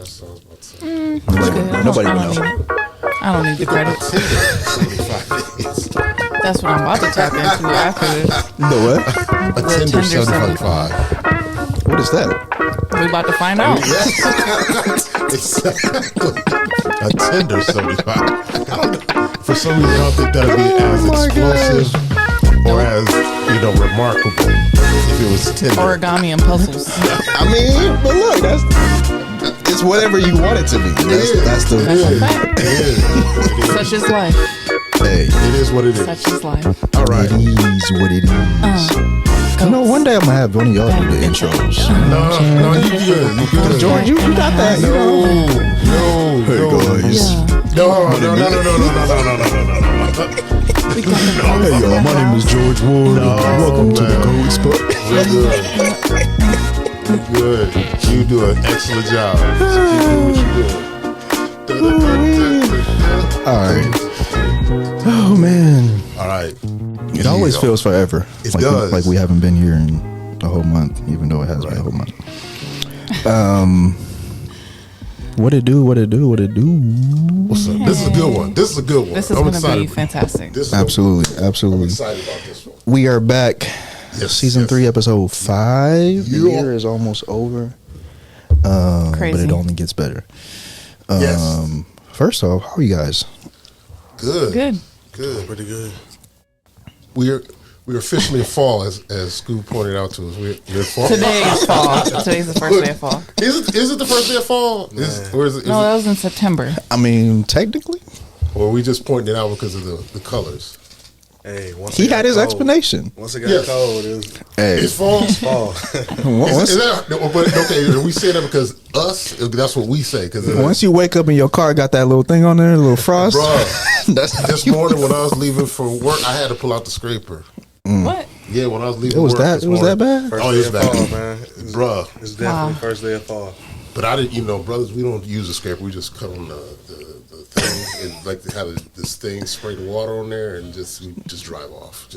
That's what I was about to say. Nobody would know. I don't need the credits. That's what I'm about to tap into after this. The what? A tender 75. What is that? We about to find out. Exactly. A tender 75. For some reason, I don't think that'd be as explosive or as, remarkable if it was tender. Origami and puzzles. I mean, but look, it's whatever you want it to be. That's the fact. It is. Such is life. Hey, It is what it is. Such is life. All right. it is what it is. One day I'm gonna have one of y'all do the intros. No, you good. You good. George, you got that. No. Hey guys. No. Hey y'all, my name is George Ward. Welcome to the Code Spot. We're good. You do an excellent job. Keep doing what you're doing. All right. Oh man. All right. It always feels forever. It does. Like we haven't been here in a whole month, even though it has been a whole month. What it do? What's up? This is a good one. This is going to be fantastic. Absolutely. I'm excited about this one. We are back. Yes, Season 3, episode 5. The year is almost over. Crazy. But it only gets better. Yes. First off, how are you guys? Good. Pretty good. We're officially in fall, as Scoob pointed out to us. We're in fall. Today is fall. Today's the first day of fall. Is it the first day of fall? Or is it, No, that was in September. I mean, technically. or are we just pointing it out because of the colors? Hey, once He it got had his cold- explanation. Once it got cold, it was It's fall. fall. Is that, but okay, we say that because that's what we say. Because Once you wake up in your car, got that little thing on there, a little frost. Bruh, That's how this you morning when I was leaving for work, I had to pull out the scraper. What? Yeah, when I was leaving It was work that. this It was that morning. bad. First Oh, day it's of bad. fall, man. Bruh. It's definitely Wow. first day of fall. But I didn't, brothers, we don't use a scraper. We just cut on the thing and like they have this thing, spray the water on there, and we just drive off.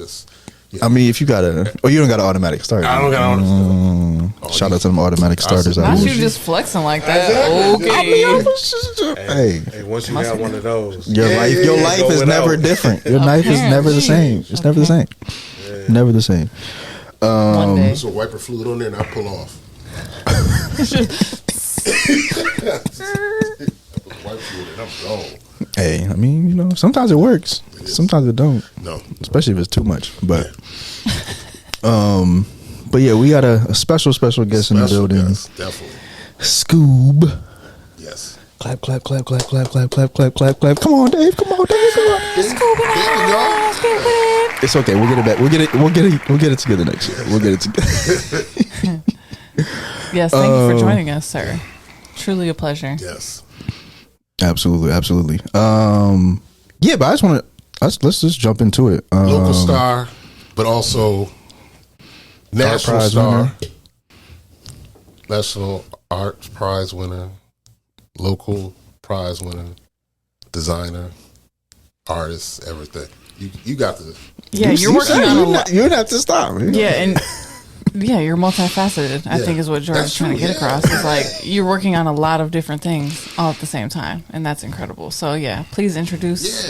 I mean, if you got you don't got an automatic starter. I don't got Shout out to them automatic starters. Not out you here. just flexing like that. Okay. Hey, Hey, once you got one of those, your life go is never without. different. Your life is never the same. It's never the same. Never the same. One day. There's a wiper fluid on there, and I pull off. Wiper fluid, and I'm gone. Hey, I mean, sometimes it works. Sometimes it don't. No, Especially if it's too much. But but yeah, we got a special guest in the building. Yes, definitely. Scoob. Yes. Clap. Come on, Dave. Come on. It's okay. We'll get it back. We'll get it together next year. We'll get it together. Yes, thank you for joining us, sir. Truly a pleasure. Yes. Absolutely. Yeah, but I just want to let's just jump into it. Local star, but also national ArtPrize star, winner. national art prize winner, local prize winner, designer, artist, everything. You got the. Yeah, you're working on a lot. You don't have to stop. Man. Yeah, and you're multifaceted. I think is what George is trying to get across. It's like you're working on a lot of different things all at the same time, and that's incredible. So yeah, please introduce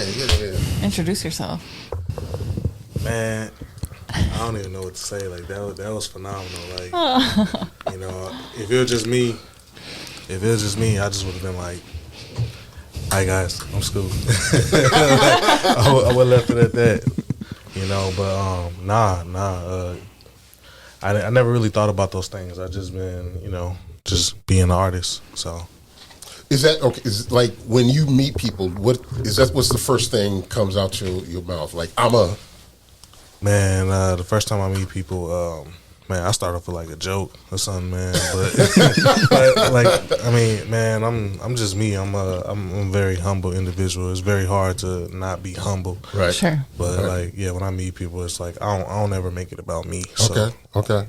yourself. Man, I don't even know what to say. Like that was phenomenal. Like if it was just me, I just would have been like, "Hi guys, I'm Scoob." I would have left it at that, But I never really thought about those things. I just been, just being an artist. So Is that okay? Is like when you meet people, what's the first thing comes out your mouth? Like man, the first time I meet people, I start off with like a joke or something, man. But, I'm just me. I'm a very humble individual. It's very hard to not be humble, right? Sure. But when I meet people, it's like I don't ever make it about me. So. Okay.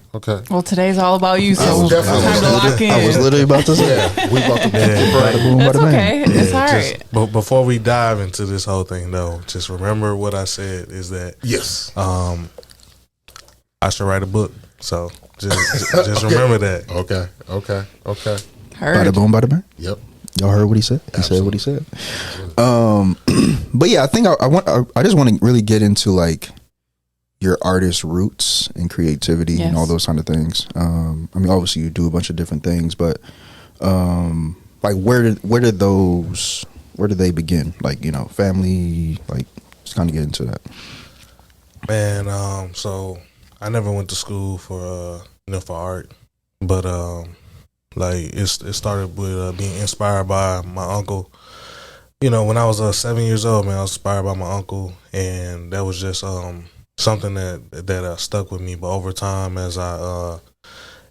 Well, today's all about you, so time to lock in. I was literally about to say. We about to It's okay. It's all right. But before we dive into this whole thing, though, just remember what I said is that yes, I should write a book. So just remember that. Okay. Heard. Bada boom, bada bang. Yep. Y'all heard what he said? He said what he said. But yeah, I think I just want to really get into like your artist roots and creativity and all those kind of things. I mean, obviously you do a bunch of different things, but like where did they begin? Like, you know, family, like just kind of get into that. Man, so I never went to school for for art, but like it started with being inspired by my uncle. You know, when I was 7 years old, man, I was inspired by my uncle, and that was just something that stuck with me. But over time, as I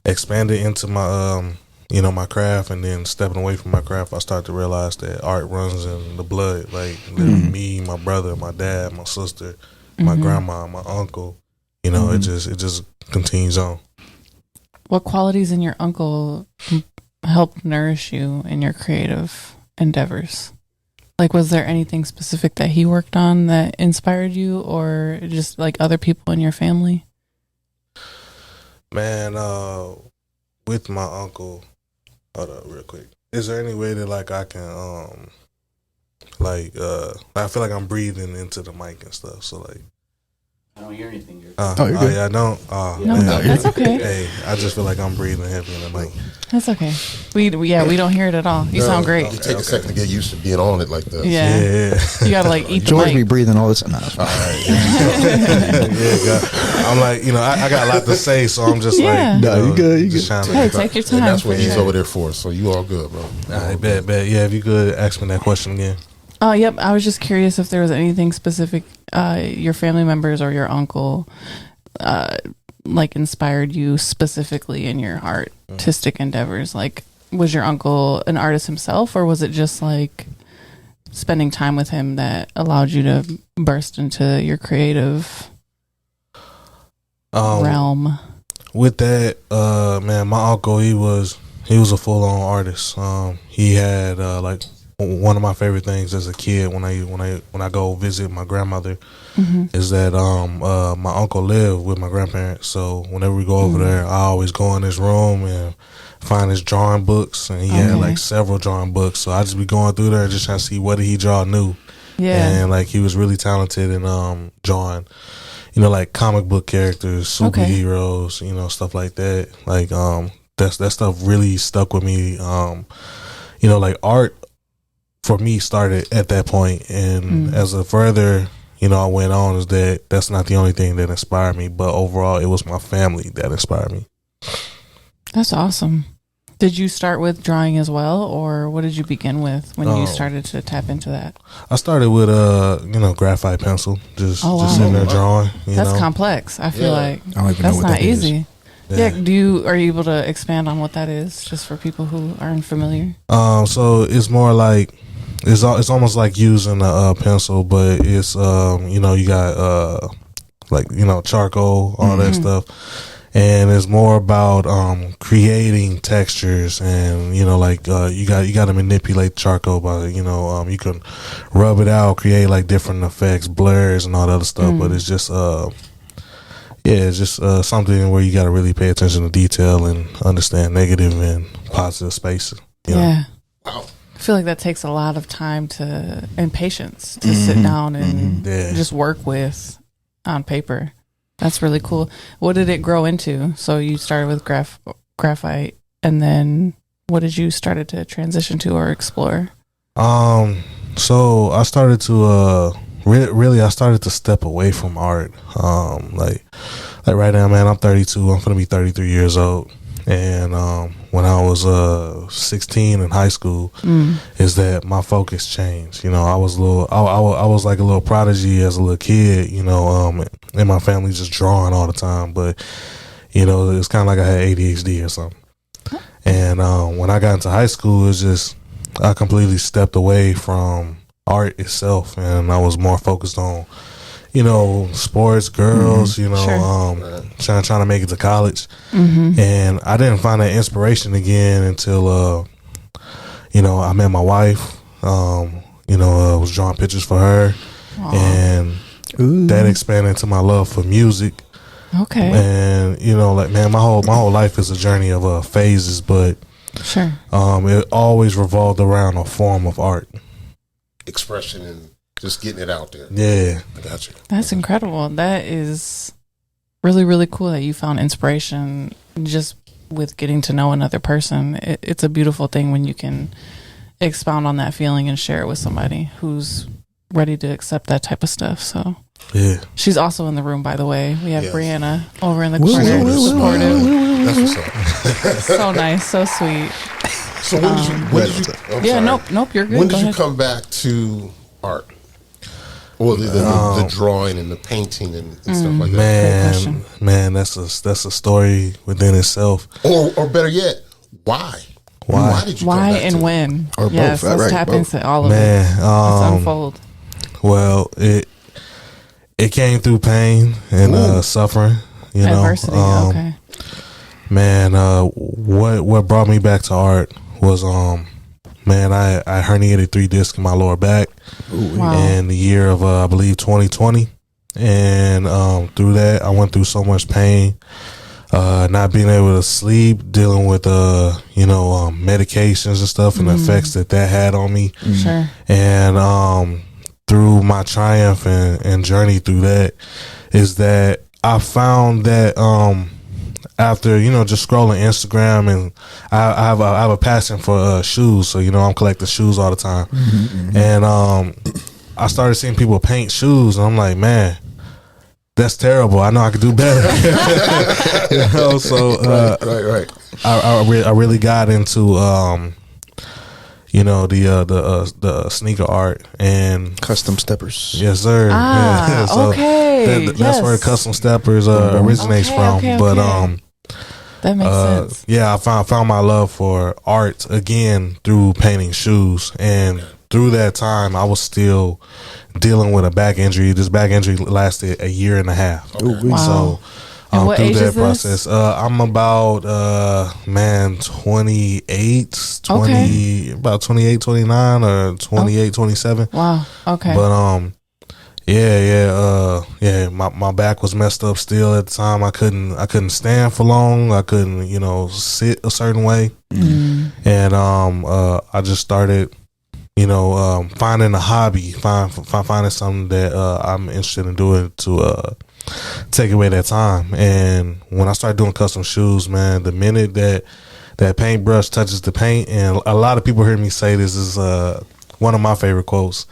expanded into my my craft, and then stepping away from my craft, I started to realize that art runs in the blood. Like me, my brother, my dad, my sister, my grandma, my uncle. You know, it just continues on. What qualities in your uncle helped nourish you in your creative endeavors? Like, was there anything specific that he worked on that inspired you, or just like other people in your family? Man, with my uncle, hold up real quick. Is there any way that like I can I feel like I'm breathing into the mic and stuff, so like I don't hear anything. You're good. Yeah, I don't. No, that's okay. Hey, I just feel like I'm breathing heavy in the mic. That's okay. We don't hear it at all. You sound great. You take a second to get used to being on it like that. Yeah. You gotta like eat the George mic. be breathing all the time. Nah, All right. I'm like, I got a lot to say, so I'm just Yeah. like, you good. You just good. trying to. Hey, take your time. And that's what for he's sure. over there for. So you all good, bro. All right, bet. Yeah, if you could ask me that question again. Oh, yep. I was just curious if there was anything specific your family members or your uncle like inspired you specifically in your artistic endeavors. Like, was your uncle an artist himself, or was it just like spending time with him that allowed you to burst into your creative realm? With that, man, my uncle, he was a full on artist. He had like one of my favorite things as a kid when I go visit my grandmother is that my uncle lived with my grandparents. So whenever we go over there, I always go in his room and find his drawing books, and he had like several drawing books. So I just be going through there and just trying to see what did he draw new. Yeah. And like he was really talented in drawing, like comic book characters, superheroes, stuff like that. Like that stuff really stuck with me. Like art for me started at that point, and as a further I went on, is that's not the only thing that inspired me, but overall it was my family that inspired me. That's awesome. Did you start with drawing as well, or what did you begin with when you started to tap into that? I started with graphite pencil, just sitting there drawing. That's complex. I feel like I don't even that's know what not that is. easy. Yeah. Are you able to expand on what that is, just for people who aren't familiar? So it's more like it's almost like using a pencil, but it's you got charcoal, all that stuff, and it's more about creating textures, and you got to manipulate charcoal by you can rub it out, create like different effects, blurs, and all that other stuff, but it's just it's just something where you got to really pay attention to detail and understand negative and positive spaces. Yeah. Wow. I feel like that takes a lot of time and patience to sit down and just work with on paper. That's really cool. What did it grow into? So you started with graphite, and then what did you started to transition to or explore? So I started to I started to step away from art. Like right now, man, I'm 32. I'm gonna be 33 years old. And when I was 16 in high school, is that my focus changed. I was I was like a little prodigy as a little kid. And my family just drawing all the time. But it's kind of like I had ADHD or something. And when I got into high school, it's just I completely stepped away from art itself, and I was more focused on sports, girls, trying to make it to college. And I didn't find that inspiration again until, I met my wife, was drawing pictures for her. Aww. And that expanded into my love for music. Okay. And, man, my whole life is a journey of phases, but Sure. It always revolved around a form of art. Expression and just getting it out there. Yeah. I got you. That's incredible. That is really, really cool that you found inspiration just with getting to know another person. It's a beautiful thing when you can expound on that feeling and share it with somebody who's ready to accept that type of stuff. So Yeah. she's also in the room, by the way. We have Yes. Brianna over in the Woo, corner, woo, woo, woo, supportive. That's what's up. So nice, so sweet. So when did you I'm Yeah, sorry. nope, you're good. When Go did you ahead. come back to art? Or the drawing and the painting and stuff like that? question. Man, that's a story within itself. Or better yet, why? Why did you come Why back and to it? when? Or Yes, both, let's right, tap both. into all of Man, it. Let's unfold. Well, it came through pain and suffering. You know, Adversity. Okay. Man, what brought me back to art was man, I herniated 3 discs in my lower back Wow. in the year of I believe 2020, and through that I went through so much pain, not being able to sleep, dealing with medications and stuff and the effects that had on me, Sure. and through my triumph and journey through that is that I found that after just scrolling Instagram, and I have a passion for shoes, so I'm collecting shoes all the time, and I started seeing people paint shoes, and I'm like, man, that's terrible. I know I could do better. So Right. I really got into the sneaker art and Custom steppers. yes, sir. Ah, So okay. that's where Yes. Custom Steppers originates Okay, from. okay, But okay. That makes sense. yeah, I found my love for art again through painting shoes, and through that time, I was still dealing with a back injury. This back injury lasted a year and a half. Wow. So And what through age that is this? process, I'm about 28, 20, about 28, 29, or 28, 27. Wow. Okay. But my back was messed up still at the time. I couldn't stand for long. I couldn't, sit a certain way. And I just started, finding a hobby, finding something that I'm interested in doing to take away that time. And when I started doing custom shoes, man, the minute that paintbrush touches the paint, and a lot of people hear me say this is one of my favorite quotes,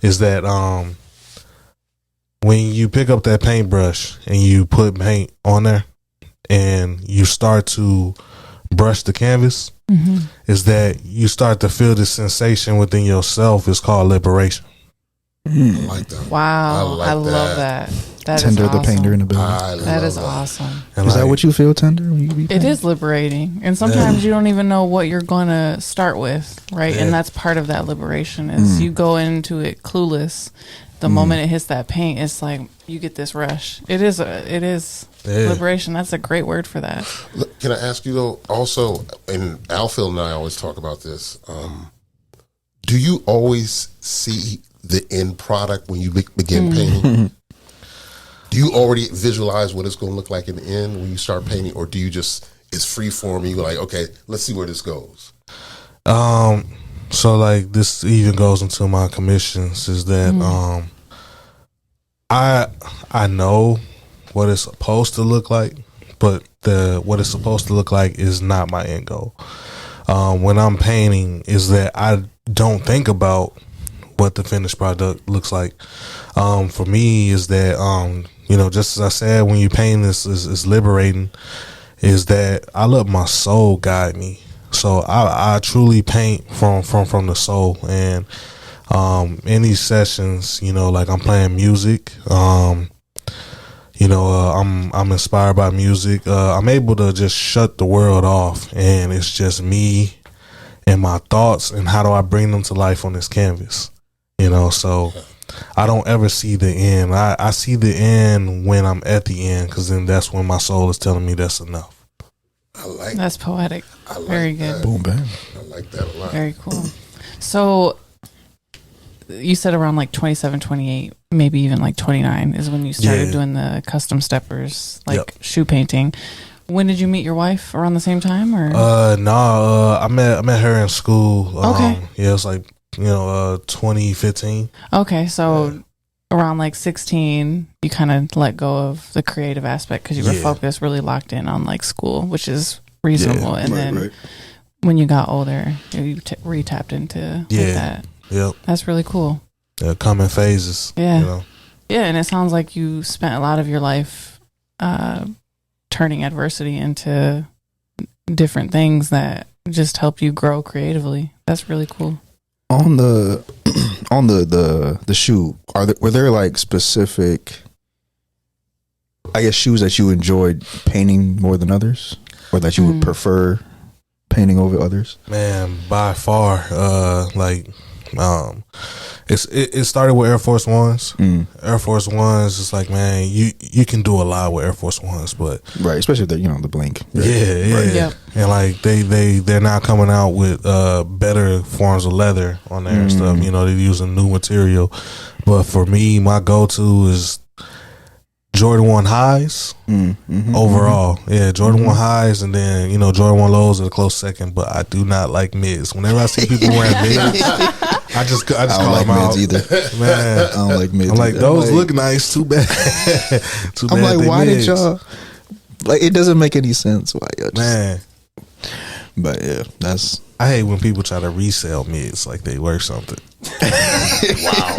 is that when you pick up that paintbrush and you put paint on there and you start to brush the canvas, is that you start to feel this sensation within yourself. It's called liberation. I like that. wow. like I love that. That is Tender, the awesome. painter in the building. That is awesome. And Is that like, what you feel, Tender? When you be It painting? is liberating, and sometimes you don't even know what you're going to start with, right? Yeah. And that's part of that liberation is you go into it clueless. The moment it hits that paint, it's like you get this rush. It is liberation. That's a great word for that. Look, can I ask you though? Also, and Alfield and I always talk about this. Do you always see the end product when you begin painting? Do you already visualize what it's going to look like in the end when you start painting, or do you just it's free form and you're like, okay, let's see where this goes? So like this even goes into my commissions is that I know what it's supposed to look like, but what it's supposed to look like is not my end goal. When I'm painting is that I don't think about what the finished product looks like. For me is that just as I said, when you paint this is liberating, is that I let my soul guide me. So I truly paint from the soul, and in these sessions, like I'm playing music, I'm inspired by music. I'm able to just shut the world off, and it's just me and my thoughts, and how do I bring them to life on this canvas, So I don't ever see the end. I see the end when I'm at the end, because then that's when my soul is telling me that's enough. I like That's poetic. I like Very that. good. Boom, bam. I like that a lot. Very cool. So you said around like 27, 28, maybe even like 29 is when you started Yeah. doing the custom steppers, like Yep. shoe painting. when did you meet your wife? Around the same time, or? I met her in school. Okay. Yeah, it was like 2015. Okay, so around like 16, you kind of let go of the creative aspect because you were focused, really locked in on like school, which is reasonable. And then when you got older, you re-tapped into that. Yep. That's really cool. Yeah, come in phases. Yeah. Yeah, and it sounds like you spent a lot of your life turning adversity into different things that just help you grow creatively. That's really cool. On the shoe, were there like specific, I guess, shoes that you enjoyed painting more than others, or that you would prefer painting over others? Man, by far, it started with Air Force Ones. Air Force Ones, it's like, man, you can do a lot with Air Force Ones, but right, especially the blink. Right? Yeah, right. Yep. And like they're now coming out with better forms of leather on there and stuff. They're using new material, but for me, my go-to is Jordan 1 highs overall. Yeah, Jordan 1 highs, and then Jordan 1 lows are a close second. But I do not like mids. Whenever I see people wearing mids, I just call like them out. mids either. Man, I don't like mids. I'm like, either. those look nice. Too bad. Too bad. I'm like, why mids. did y'all? Like, it doesn't make any sense why y'all just, Man. But yeah, that's. I hate when people try to resell mids like they worth something. Wow.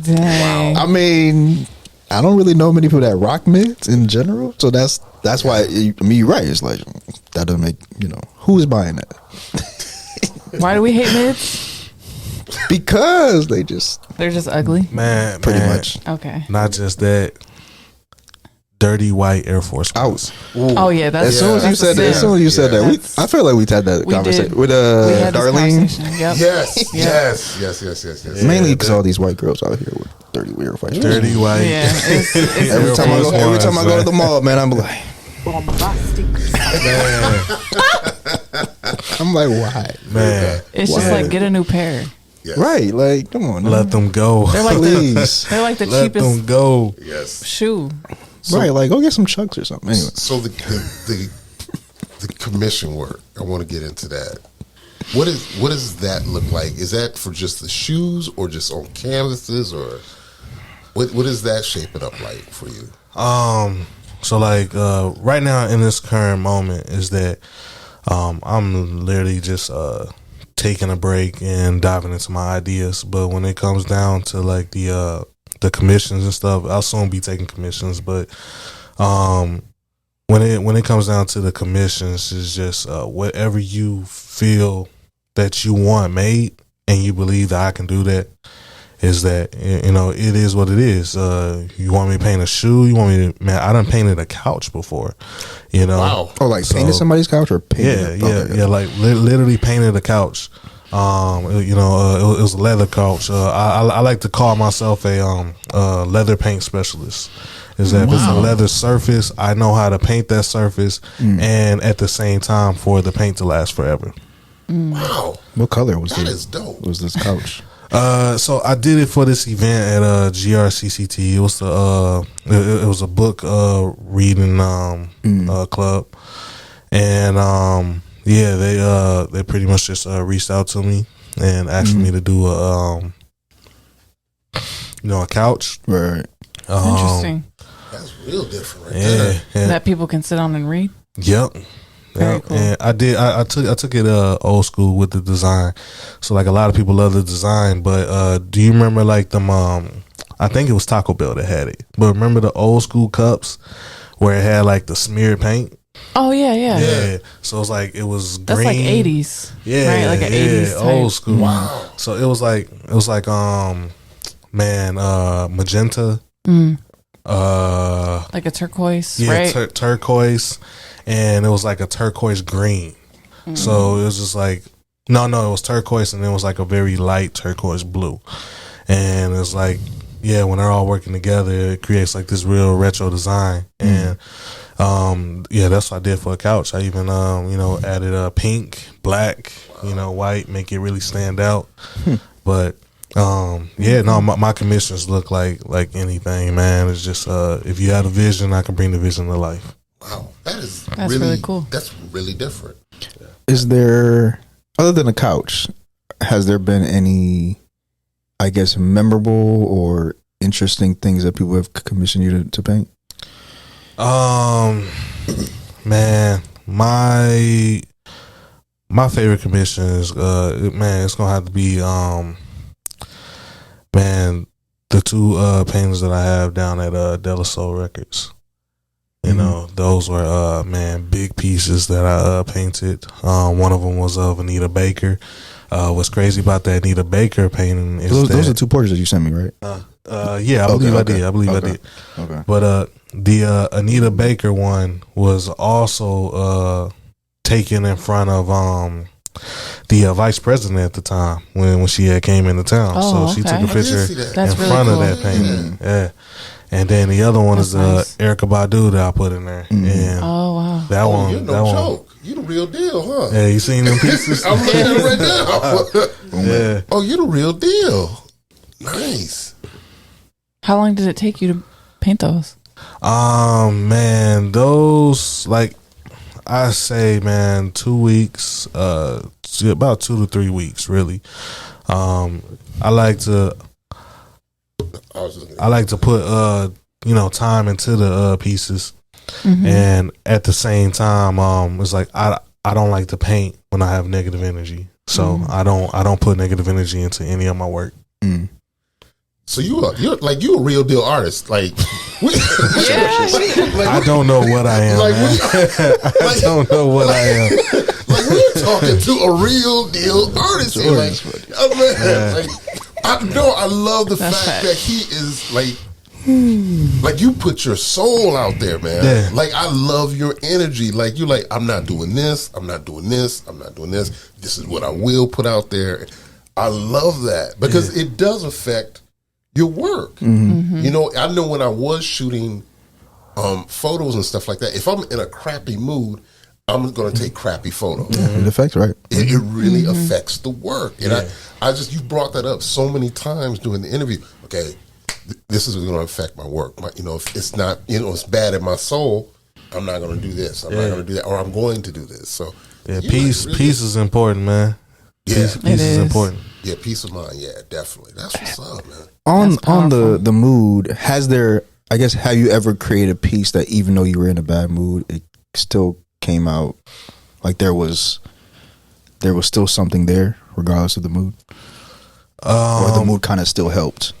Dang. I mean, I don't really know many people that rock mids in general, so that's why. You're right. It's like that doesn't make who is buying that? Why do we hate mids? Because they're just ugly. Man, pretty much. Okay. Not just that. Dirty white Air Force Ones. Oh yeah, that's As soon as you said that, I feel like we've had that conversation with Darlene. Yep. Yes. Mainly because all these white girls out here with dirty Air Force Ones. Dirty white. Yeah. Every time I go to the mall, man, I'm like, I'm like, why? Man, It's just like, get a new pair. Yes. Right? Like, come on, let them go. They're like please. They're like the Let cheapest them go. Yes. shoe. Right? Like, go get some Chucks or something. Anyway, So the commission work, I want to get into that. What does that look like? Is that for just the shoes, or just on canvases, or what is that shaping up like for you? So like right now in this current moment is that I'm literally just taking a break and diving into my ideas. But when it comes down to like the commissions and stuff, I'll soon be taking commissions. But when it comes down to the commissions, it's just whatever you feel that you want made, and you believe that I can do that. Is that it is what it is. You want me to paint a shoe? You want me to? Man, I done painted a couch before. Wow. oh, like painted somebody's couch or painted? Yeah. Like literally painted a couch. It was a leather couch. I like to call myself a leather paint specialist. Is that if it's a leather surface, I know how to paint that surface, and at the same time for the paint to last forever. Wow. What color was That this? is dope. Was this couch? So I did it for this event at GRCCT. It was it was a book reading club, and they pretty much just reached out to me and asked me to do a couch. Right. Interesting. That's real different right there. Yeah. That people can sit on and read. Yep. Very cool. And I took it old school with the design. So like a lot of people love the design, but do you remember like them I think it was Taco Bell that had it. But remember the old school cups where it had like the smeared paint? Oh yeah. So it's like it was green. That's like 80s. Yeah. Right, like an 80s type. Old school. Wow. So it was like magenta. Like a turquoise, Yeah, right? turquoise, and it was like a turquoise green. So it was just like no, it was turquoise, and it was like a very light turquoise blue, and it's like when they're all working together, it creates like this real retro design, and that's what I did for a couch. I even added pink, black, white, make it really stand out, but. My commissions look like anything, man. It's just if you had a vision, I can bring the vision to life. Wow, that's really cool. That's really different. Yeah. Is there, other than a couch, has there been any, I guess, memorable or interesting things that people have commissioned you to paint? Man, my favorite commission is it's gonna have to be the two paintings that I have down at De La Soul Records. You know, those were big pieces that I painted. One of them was of Anita Baker. What's crazy about that Anita Baker painting is those are two portraits that you sent me, right? Yeah, I believe I did. Okay. But the Anita Baker one was also taken in front of the vice president at the time when she had came into town. Oh, so she okay. took a picture That's in really front cool. of that painting. Yeah. And then the other one That's is nice. Erykah Badu that I put in there. And Oh wow. that one, You're no joke. You the real deal, huh? Yeah, you seen them pieces? I'm looking at it right now. Yeah. Oh, you're the real deal. Nice. How long did it take you to paint those? Man, those, like I say, man, 2 weeks, about 2 to 3 weeks, really. I like to put time into the pieces, and at the same time, it's like I don't like to paint when I have negative energy, so I don't put negative energy into any of my work. So you're a real deal artist, like. I don't know what I am. I don't know what I am. Like we're talking to a real deal artist here. I love the fact that he is like you put your soul out there, man. Yeah. Like I love your energy. Like you're like, I'm not doing this. I'm not doing this. I'm not doing this. This is what I will put out there. I love that because it does affect your work. You know, I know when I was shooting photos and stuff like that, if I'm in a crappy mood, I'm going to take crappy photos. It affects, right? It really affects the work. And I just, you brought that up so many times during the interview. Okay, this is going to affect my work. If it's not, it's bad in my soul, I'm not going to do this. I'm not going to do that, or I'm going to do this. So peace is important, man. Peace is important. Yeah, peace of mind. Yeah, definitely. That's what's up, man. On the mood, have you ever created a piece that even though you were in a bad mood, it still came out like there was still something there regardless of the mood, or the mood kind of still helped?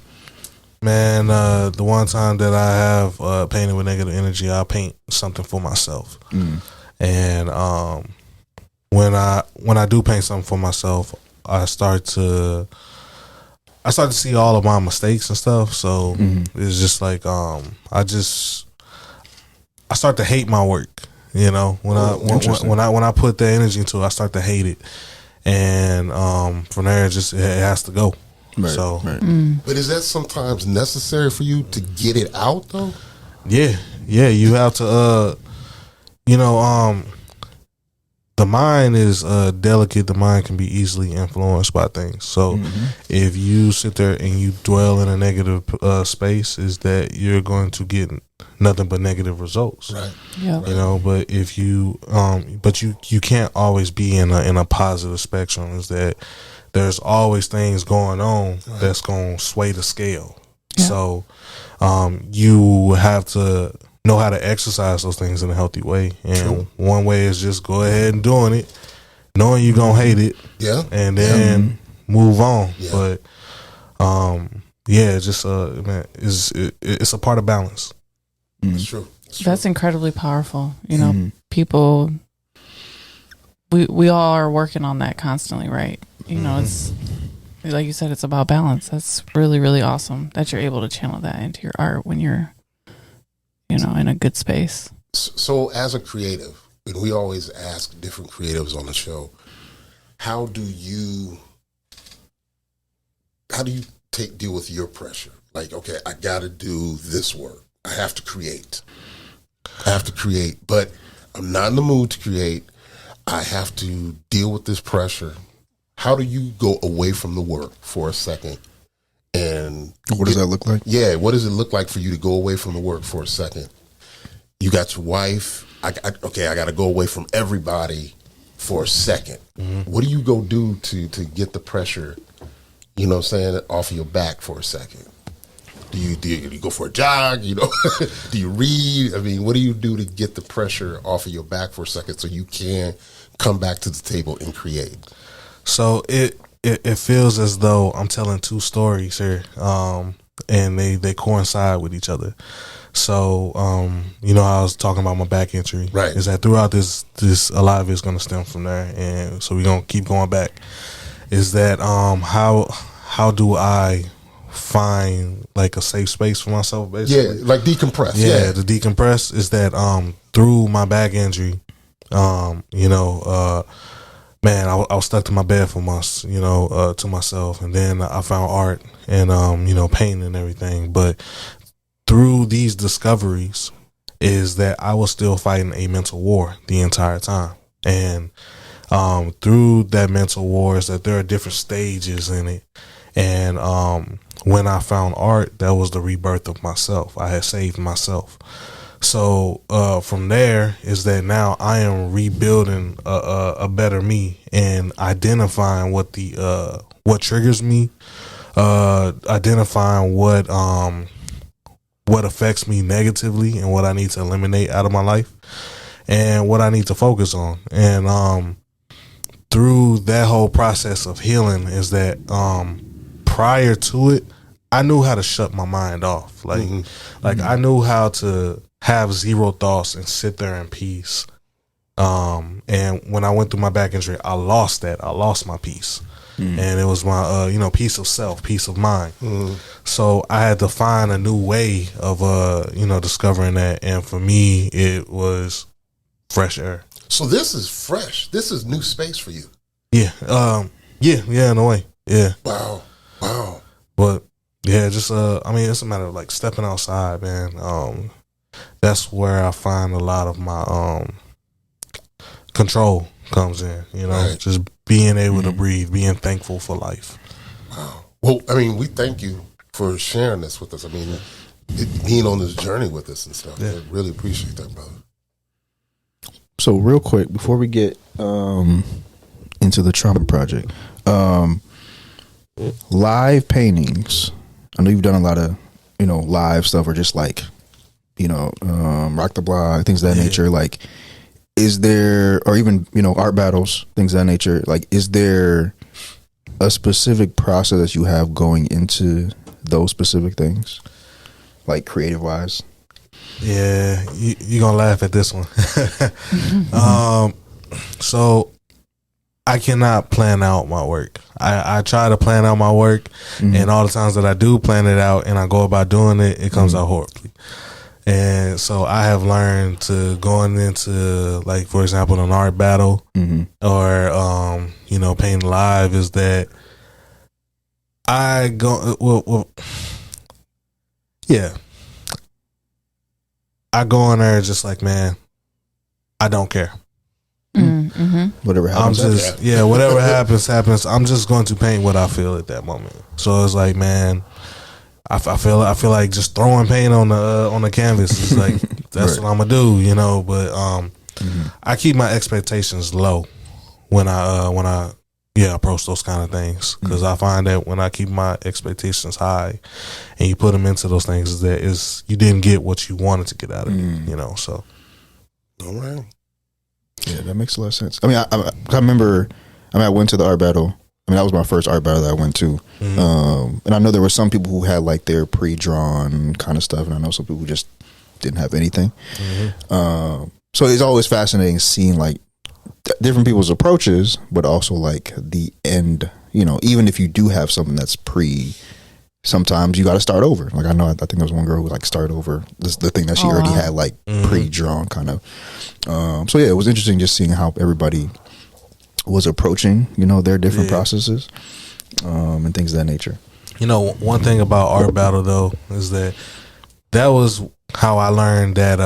Man, the one time that I have painted with negative energy, I paint something for myself, and when I do paint something for myself, I start to see all of my mistakes and stuff. So it's just like I start to hate my work. When I put the energy into it, I start to hate it, and from there it has to go. Right, so, right. But is that sometimes necessary for you to get it out though? Yeah, you have to. The mind is delicate. The mind can be easily influenced by things. So if you sit there and you dwell in a negative space, is that you're going to get nothing but negative results. Right. Yeah. But if you you can't always be in a positive spectrum. Is that there's always things going on that's going to sway the scale. Yeah. So you have to know how to exercise those things in a healthy way, and one way is just go ahead and doing it, knowing you're gonna hate it, and then move on. But it's a part of balance. It's true. That's incredibly powerful. People, we all are working on that constantly, right? It's like you said, it's about balance. That's really, really awesome that you're able to channel that into your art when you're in a good space. So as a creative, and we always ask different creatives on the show, how do you deal with your pressure? Like, okay, I got to do this work. I have to create, but I'm not in the mood to create. I have to deal with this pressure. How do you go away from the work for a second? And what does that look like? Yeah, what does it look like for you to go away from the work for a second you got your wife. I got to go away from everybody for a second. What do you go do to get the pressure, you know what I'm saying, off of your back for a second? Do you go for a jog? You know, do you read? I mean, what do you do to get the pressure off of your back for a second so you can come back to the table and create? So it feels as though I'm telling two stories here, and they coincide with each other. So, you know, I was talking about my back injury. Right. Is that throughout this a lot of it's going to stem from there, and so we're going to keep going back. Is that how do I find like a safe space for myself, basically? Yeah, like decompress. Yeah, to decompress is that through my back injury, you know, man, I was stuck to my bed for months, you know, to myself, and then I found art and you know, painting and everything. But through these discoveries is that I was still fighting a mental war the entire time. And through that mental war is that there are different stages in it. And when I found art, that was the rebirth of myself. I had saved myself. So from there is that now I am rebuilding a better me and identifying what triggers me, identifying what affects me negatively and what I need to eliminate out of my life and what I need to focus on. And through that whole process of healing is that prior to it, I knew how to shut my mind off. Like I knew how to have zero thoughts and sit there in peace. And when I went through my back injury, I lost that. I lost my peace. And it was my, you know, peace of self, peace of mind. So I had to find a new way of, you know, discovering that. And for me, it was fresh air. So this is fresh. This is new space for you. Yeah. Yeah, in a way. Yeah. Wow. But yeah, just, I mean, it's a matter of like stepping outside, man. That's where I find a lot of my, control comes in, you know, Right. just being able to breathe, being thankful for life. Wow. Well, I mean, we thank you for sharing this with us. I mean, being on this journey with us and stuff. Yeah. I really appreciate that, brother. So real quick, before we get into the trauma project, live paintings. I know you've done a lot of, you know, live stuff or just like, you know, rock the block, things of that nature. Like, is there, or even, you know, art battles, things of that nature, like, is there a specific process that you have going into those specific things, like creative wise? Yeah, you're going to laugh at this one. So I cannot plan out my work. I try to plan out my work, and all the times that I do plan it out and I go about doing it, it comes out horribly. And so I have learned to going into, like, for example, an art battle or, you know, painting live is that I go, I go in there just like, man, I don't care. Whatever happens. I'm just, whatever happens. I'm just going to paint what I feel at that moment. So it's like, man, I feel like just throwing paint on the canvas is like that's what I'm gonna do, you know. But I keep my expectations low when I approach those kind of things, because I find that when I keep my expectations high and you put them into those things, is that you didn't get what you wanted to get out of it, you know. So, All right. Yeah, that makes a lot of sense. I mean, I remember. I mean, I went to the art battle. I mean, that was my first art battle that I went to. And I know there were some people who had like their pre-drawn kind of stuff, and I know some people who just didn't have anything. So it's always fascinating seeing like different people's approaches, but also like the end, you know, even if you do have something that's sometimes you got to start over. Like I think there was one girl who like started over the thing that she already had like pre-drawn kind of. So yeah, it was interesting just seeing how everybody was approaching, you know, their different processes and things of that nature. You know, one thing about art battle though is that was how I learned that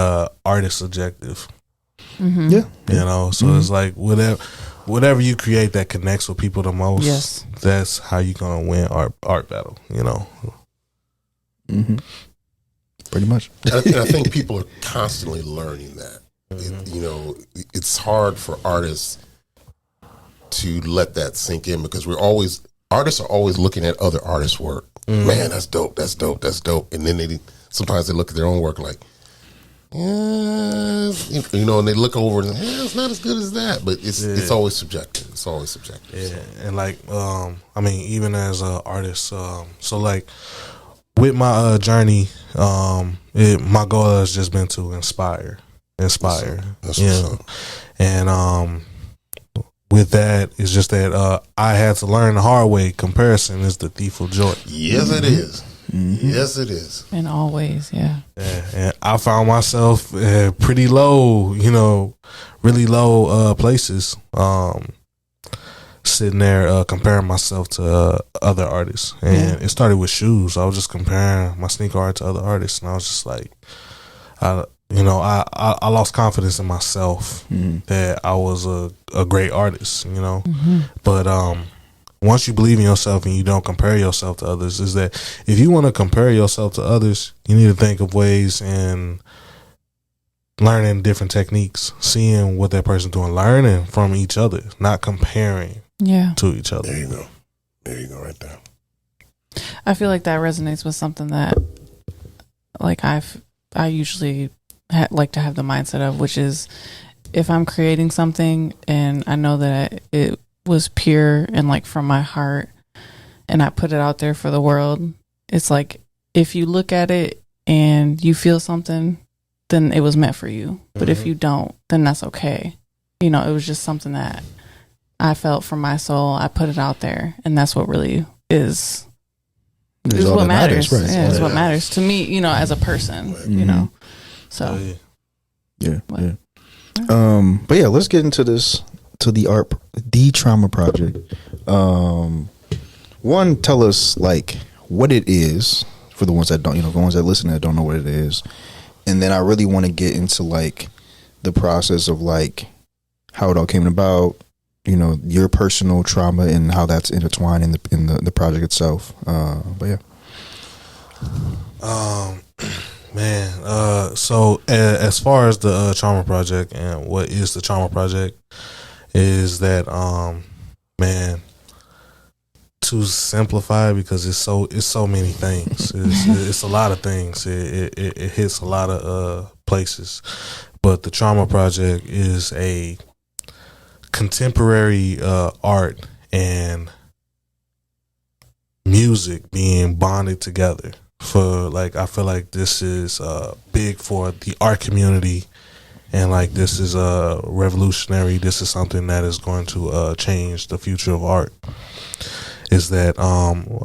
art is subjective. Yeah, you know, so it's like whatever you create that connects with people the most, that's how you're gonna win art battle, you know. Pretty much. And I think people are constantly learning that. It's hard for artists to let that sink in because artists are always looking at other artists' work. Man, that's dope. And then sometimes they look at their own work like, and they look over and it's not as good as that. But it's always subjective. It's always subjective. Yeah, and like, even as an artist, so like with my journey, my goal has just been to inspire. That's what's up. And with that, it's just that I had to learn the hard way. Comparison is the thief of joy. Yes, it is. Mm-hmm. Yes, it is. In all ways, yeah. And I found myself pretty low, really low places. Sitting there comparing myself to other artists. And it started with shoes. I was just comparing my sneaker art to other artists. And I was just like, I lost confidence in myself that I was a great artist, But once you believe in yourself and you don't compare yourself to others, is that if you want to compare yourself to others, you need to think of ways and learning different techniques, seeing what that person's doing, learning from each other, not comparing to each other. There you go right there. I feel like that resonates with something that like I usually like to have the mindset of, which is if I'm creating something and I know that it was pure and like from my heart and I put it out there for the world, it's like if you look at it and you feel something, then it was meant for you. But if you don't, then that's okay. It was just something that I felt from my soul. I put it out there, and that's what really is what matters. Right. Yeah, it's what matters to me, as a person, So yeah. But yeah, let's get into this, to the trauma project. One, tell us like what it is for the ones that don't, the ones that listen that don't know what it is. And then I really want to get into like the process of like how it all came about, your personal trauma and how that's intertwined in the project itself. But yeah. So as far as the trauma project and what is the trauma project is that, to simplify, because it's so many things. It's a lot of things. It hits a lot of places, but the trauma project is a contemporary art and music being bonded together. I feel like this is big for the art community, and like this is revolutionary. This is something that is going to change the future of art. Is that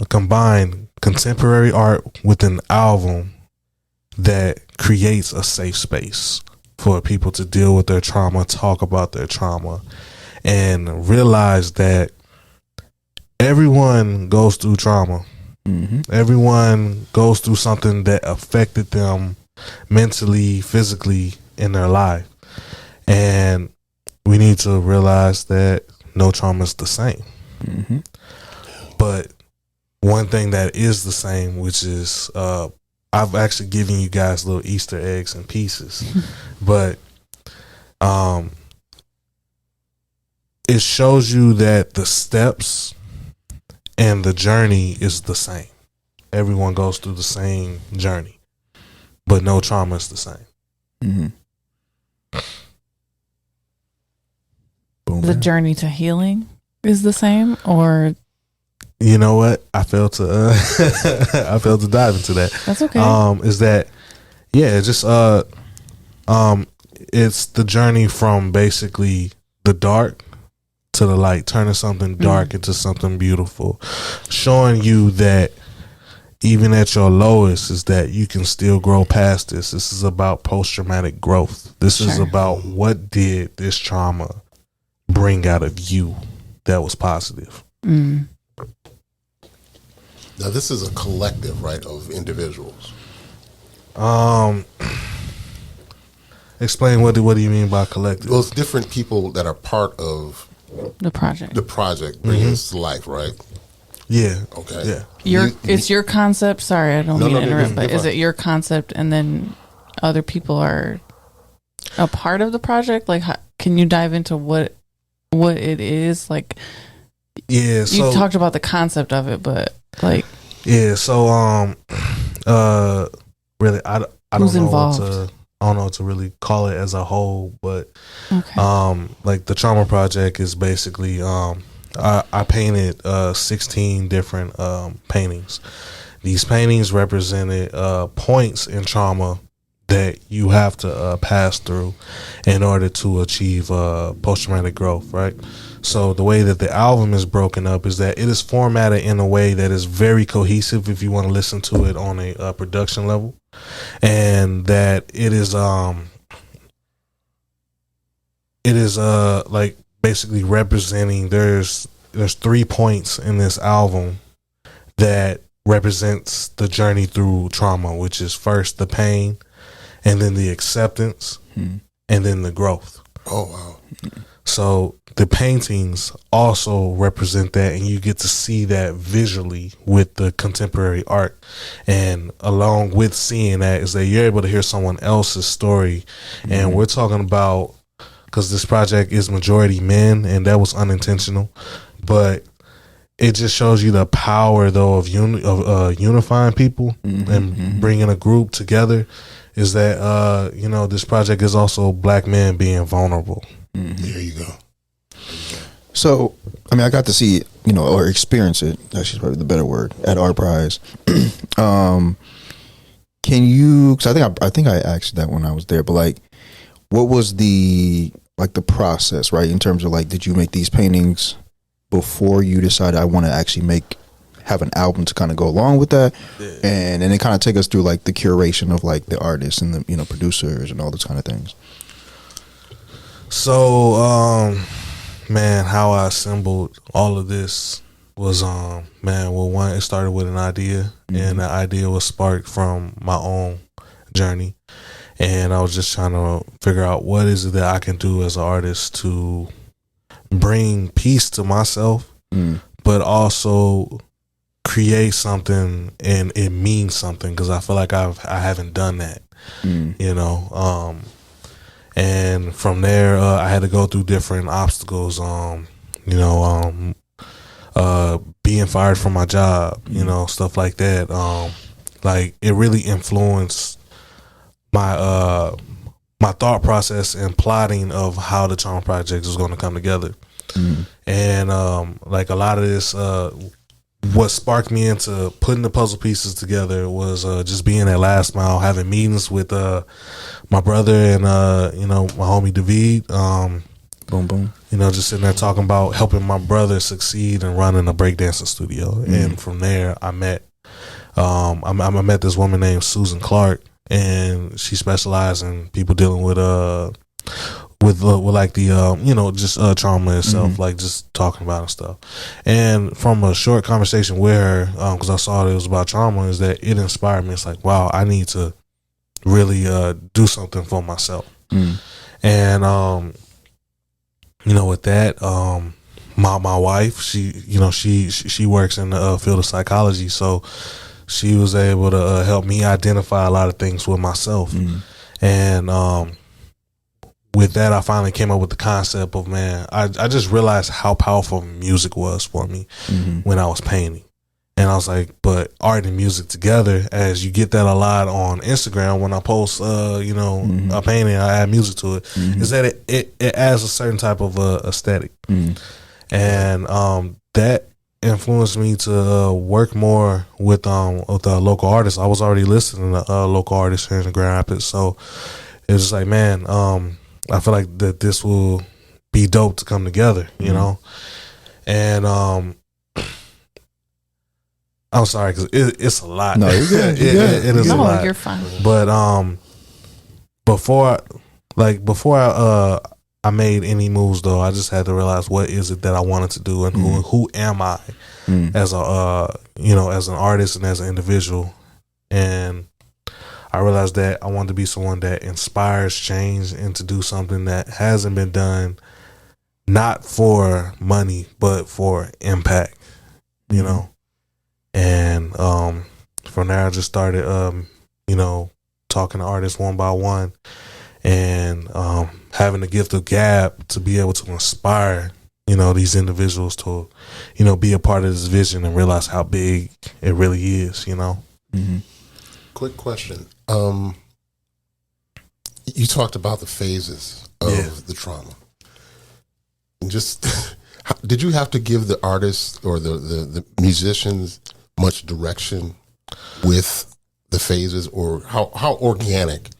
combine contemporary art with an album that creates a safe space for people to deal with their trauma, talk about their trauma, and realize that everyone goes through trauma. Everyone goes through something that affected them mentally, physically in their life. And we need to realize that no trauma is the same. But one thing that is the same, which is I've actually given you guys little Easter eggs and pieces, but it shows you that the steps and the journey is the same. Everyone goes through the same journey, but no trauma is the same. The journey to healing is the same, or you know what? I failed to dive into that. That's okay. Is that just it's the journey from basically the dark to the light, turning something dark into something beautiful, showing you that even at your lowest is that you can still grow past this. This is about post-traumatic growth. This is about what did this trauma bring out of you that was positive. Now this is a collective, right, of individuals. Explain what do you mean by collective? Well, it's different people that are part of the project bringing this to life, right? Yeah. Okay. Yeah. It's your concept. Sorry, I don't mean to interrupt, but you're is it your concept and then other people are a part of the project? Like, can you dive into what it is? Like, yeah. So you talked about the concept of it, but like, yeah. So really, I don't who's know involved? I don't know what to really call it as a whole, but Okay. like the trauma project is basically I painted 16 different paintings. These paintings represented points in trauma that you have to pass through in order to achieve post-traumatic growth, right? So the way that the album is broken up is that it is formatted in a way that is very cohesive if you want to listen to it on a production level, and that it is like basically representing there's 3 points in this album that represents the journey through trauma, which is first the pain, and then the acceptance, and then the growth. Oh wow. So the paintings also represent that, and you get to see that visually with the contemporary art. And along with seeing that is that you're able to hear someone else's story. And we're talking about, because this project is majority men, and that was unintentional, but it just shows you the power though of unifying people and bringing a group together. Is that this project is also black men being vulnerable. There you go. So, I mean, I got to see it, or experience it. Actually, probably the better word at ArtPrize. Can you? Because I think I asked that when I was there. But like, what was the process, right? In terms of like, did you make these paintings before you decided I want to actually have an album to kind of go along with that, and then kind of take us through like the curation of like the artists and the producers and all those kind of things. So, man, how I assembled all of this was, one, it started with an idea, and the idea was sparked from my own journey. And I was just trying to figure out what is it that I can do as an artist to bring peace to myself, but also create something and it means something, because I feel like I haven't done that, and from there, I had to go through different obstacles. Being fired from my job, stuff like that. Like it really influenced my my thought process and plotting of how the trauma project was going to come together. And like a lot of this, what sparked me into putting the puzzle pieces together was just being at Last Mile, having meetings with my brother and my homie David. Boom, boom. Just sitting there talking about helping my brother succeed and running a breakdancing studio. And from there, I met I met this woman named Susan Clark, and she specialized in people dealing with like the just trauma itself, like just talking about it and stuff. And from a short conversation with her, because I saw that it was about trauma, is that it inspired me. It's like, wow, I need to really do something for myself. And with that, my wife, she works in the field of psychology, so she was able to help me identify a lot of things with myself. And with that, I finally came up with the concept of, I just realized how powerful music was for me when I was painting. And I was like, but art and music together, as you get that a lot on Instagram when I post, a painting, I add music to it, is that it adds a certain type of aesthetic. And that influenced me to work more with local artists. I was already listening to local artists here in Grand Rapids, so it was just like, man, I feel like that this will be dope to come together, and I'm sorry, because it's a lot. No, you're good. It is a lot. You're fine. But before I made any moves, though, I just had to realize what is it that I wanted to do, and who am I as a as an artist and as an individual. And I realized that I wanted to be someone that inspires change and to do something that hasn't been done, not for money but for impact. from there I just started, talking to artists one by one, and having the gift of gab to be able to inspire, these individuals to, be a part of this vision and realize how big it really is, Mm-hmm. Quick question. You talked about the phases of the trauma. And just did you have to give the artists or the musicians much direction with the phases, or how organic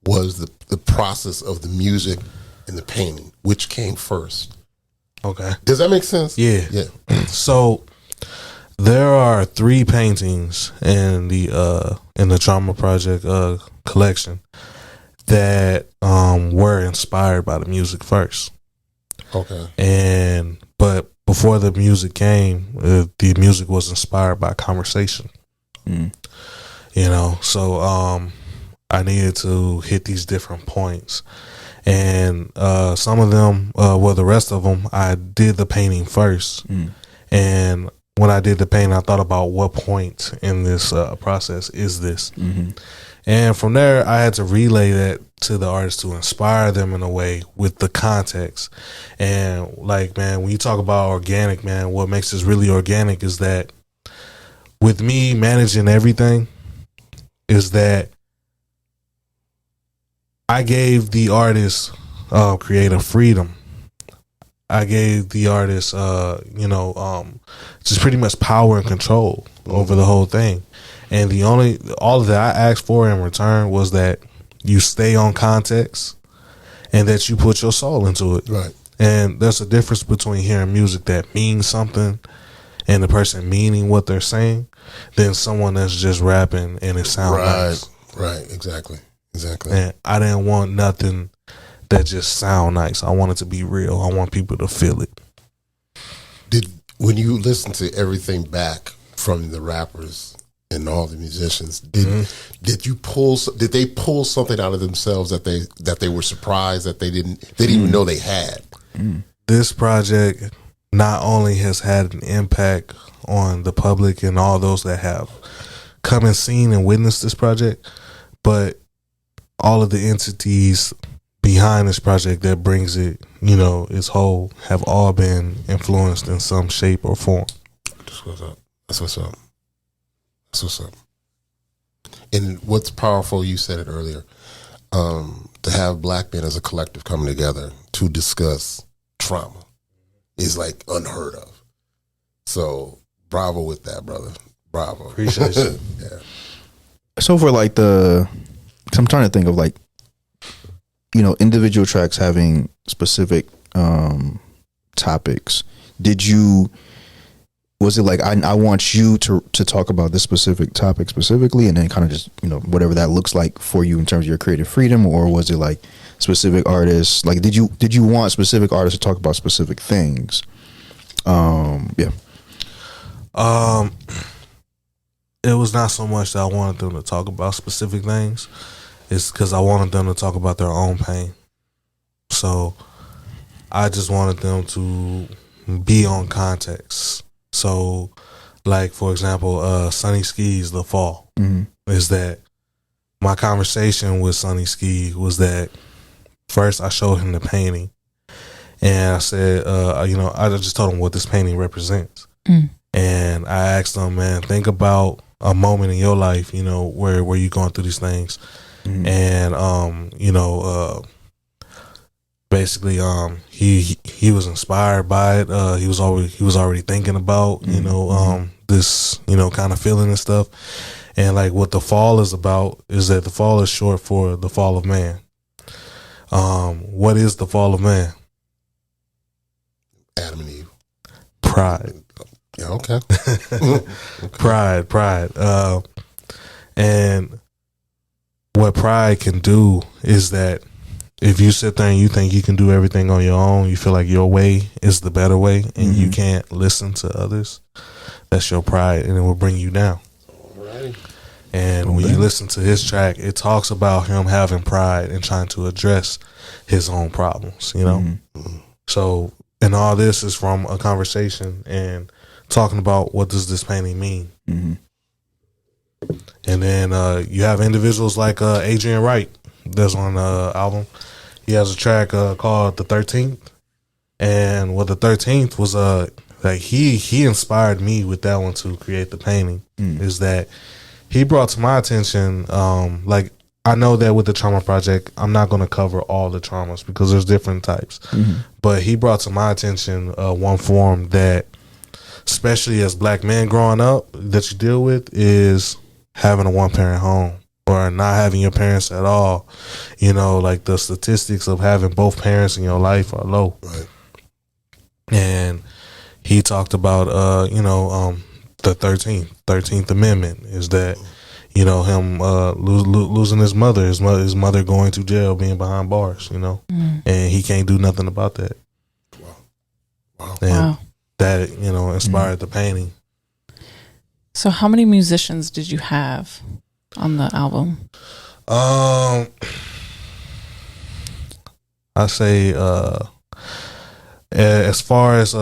was the process of the music and the painting? Which came first? Okay. Does that make sense? Yeah. Yeah. So there are 3 paintings in the Trauma Project collection that were inspired by the music first. Okay. But before the music came, the music was inspired by conversation. Mm. So I needed to hit these different points, and some of them, the rest of them, I did the painting first. And when I did the painting, I thought about what point in this process is this. Mm-hmm. And from there, I had to relay that to the artist to inspire them in a way with the context. And like, man, when you talk about organic, man, what makes this really organic is that with me managing everything is that I gave the artist creative freedom. I gave the artist, just pretty much power and control over the whole thing. And all that I asked for in return was that you stay on context and that you put your soul into it. Right. And there's a difference between hearing music that means something and the person meaning what they're saying than someone that's just rapping and it sounds nice. Right. Exactly. And I didn't want nothing that just sound nice. I want it to be real. I want people to feel it. When you listen to everything back from the rappers and all the musicians, did they pull something out of themselves that they were surprised that they didn't even know they had? This project not only has had an impact on the public and all those that have come and seen and witnessed this project, but all of the entities behind this project that brings it, its whole, have all been influenced in some shape or form. That's what's up. And what's powerful, you said it earlier, to have black men as a collective coming together to discuss trauma is like unheard of. So bravo with that, brother. Bravo. Appreciate you. Yeah. So for like cause I'm trying to think of like, individual tracks having specific topics. Was it like I want you to talk about this specific topic specifically, and then kind of just whatever that looks like for you in terms of your creative freedom, or was it like specific artists? Like did you want specific artists to talk about specific things? Yeah. It was not so much that I wanted them to talk about specific things. It's because I wanted them to talk about their own pain. So I just wanted them to be on context. So, like, for example, Sonny Ski's The Fall is that my conversation with Sonny Ski was that first I showed him the painting and I said, I just told him what this painting represents. And I asked him, man, think about a moment in your life, where you're going through these things. And, basically, he was inspired by it. He was already thinking about, this, kind of feeling and stuff. And like what the fall is about is that the fall is short for the fall of man. What is the fall of man? Adam and Eve. Pride. Yeah, okay. Pride. And what pride can do is that if you sit there and you think you can do everything on your own, you feel like your way is the better way and you can't listen to others, that's your pride and it will bring you down. Right. And when you listen to his track, it talks about him having pride and trying to address his own problems, So, and all this is from a conversation and talking about what does this painting mean. And then you have individuals like Adrian Wright that's on the album. He has a track called The 13th. And what The 13th was like he inspired me with that one to create the painting. Is that he brought to my attention, like, I know that with the trauma project, I'm not going to cover all the traumas because there's different types. But he brought to my attention one form that, especially as black men growing up, that you deal with is having a one-parent home or not having your parents at all. You know, like the statistics of having both parents in your life are low. Right. And he talked about, the 13th Amendment is that, you know, him losing his mother going to jail, being behind bars, you know, and he can't do nothing about that. Wow. And that, you know, inspired the painting. So how many musicians did you have on the album? I say as far as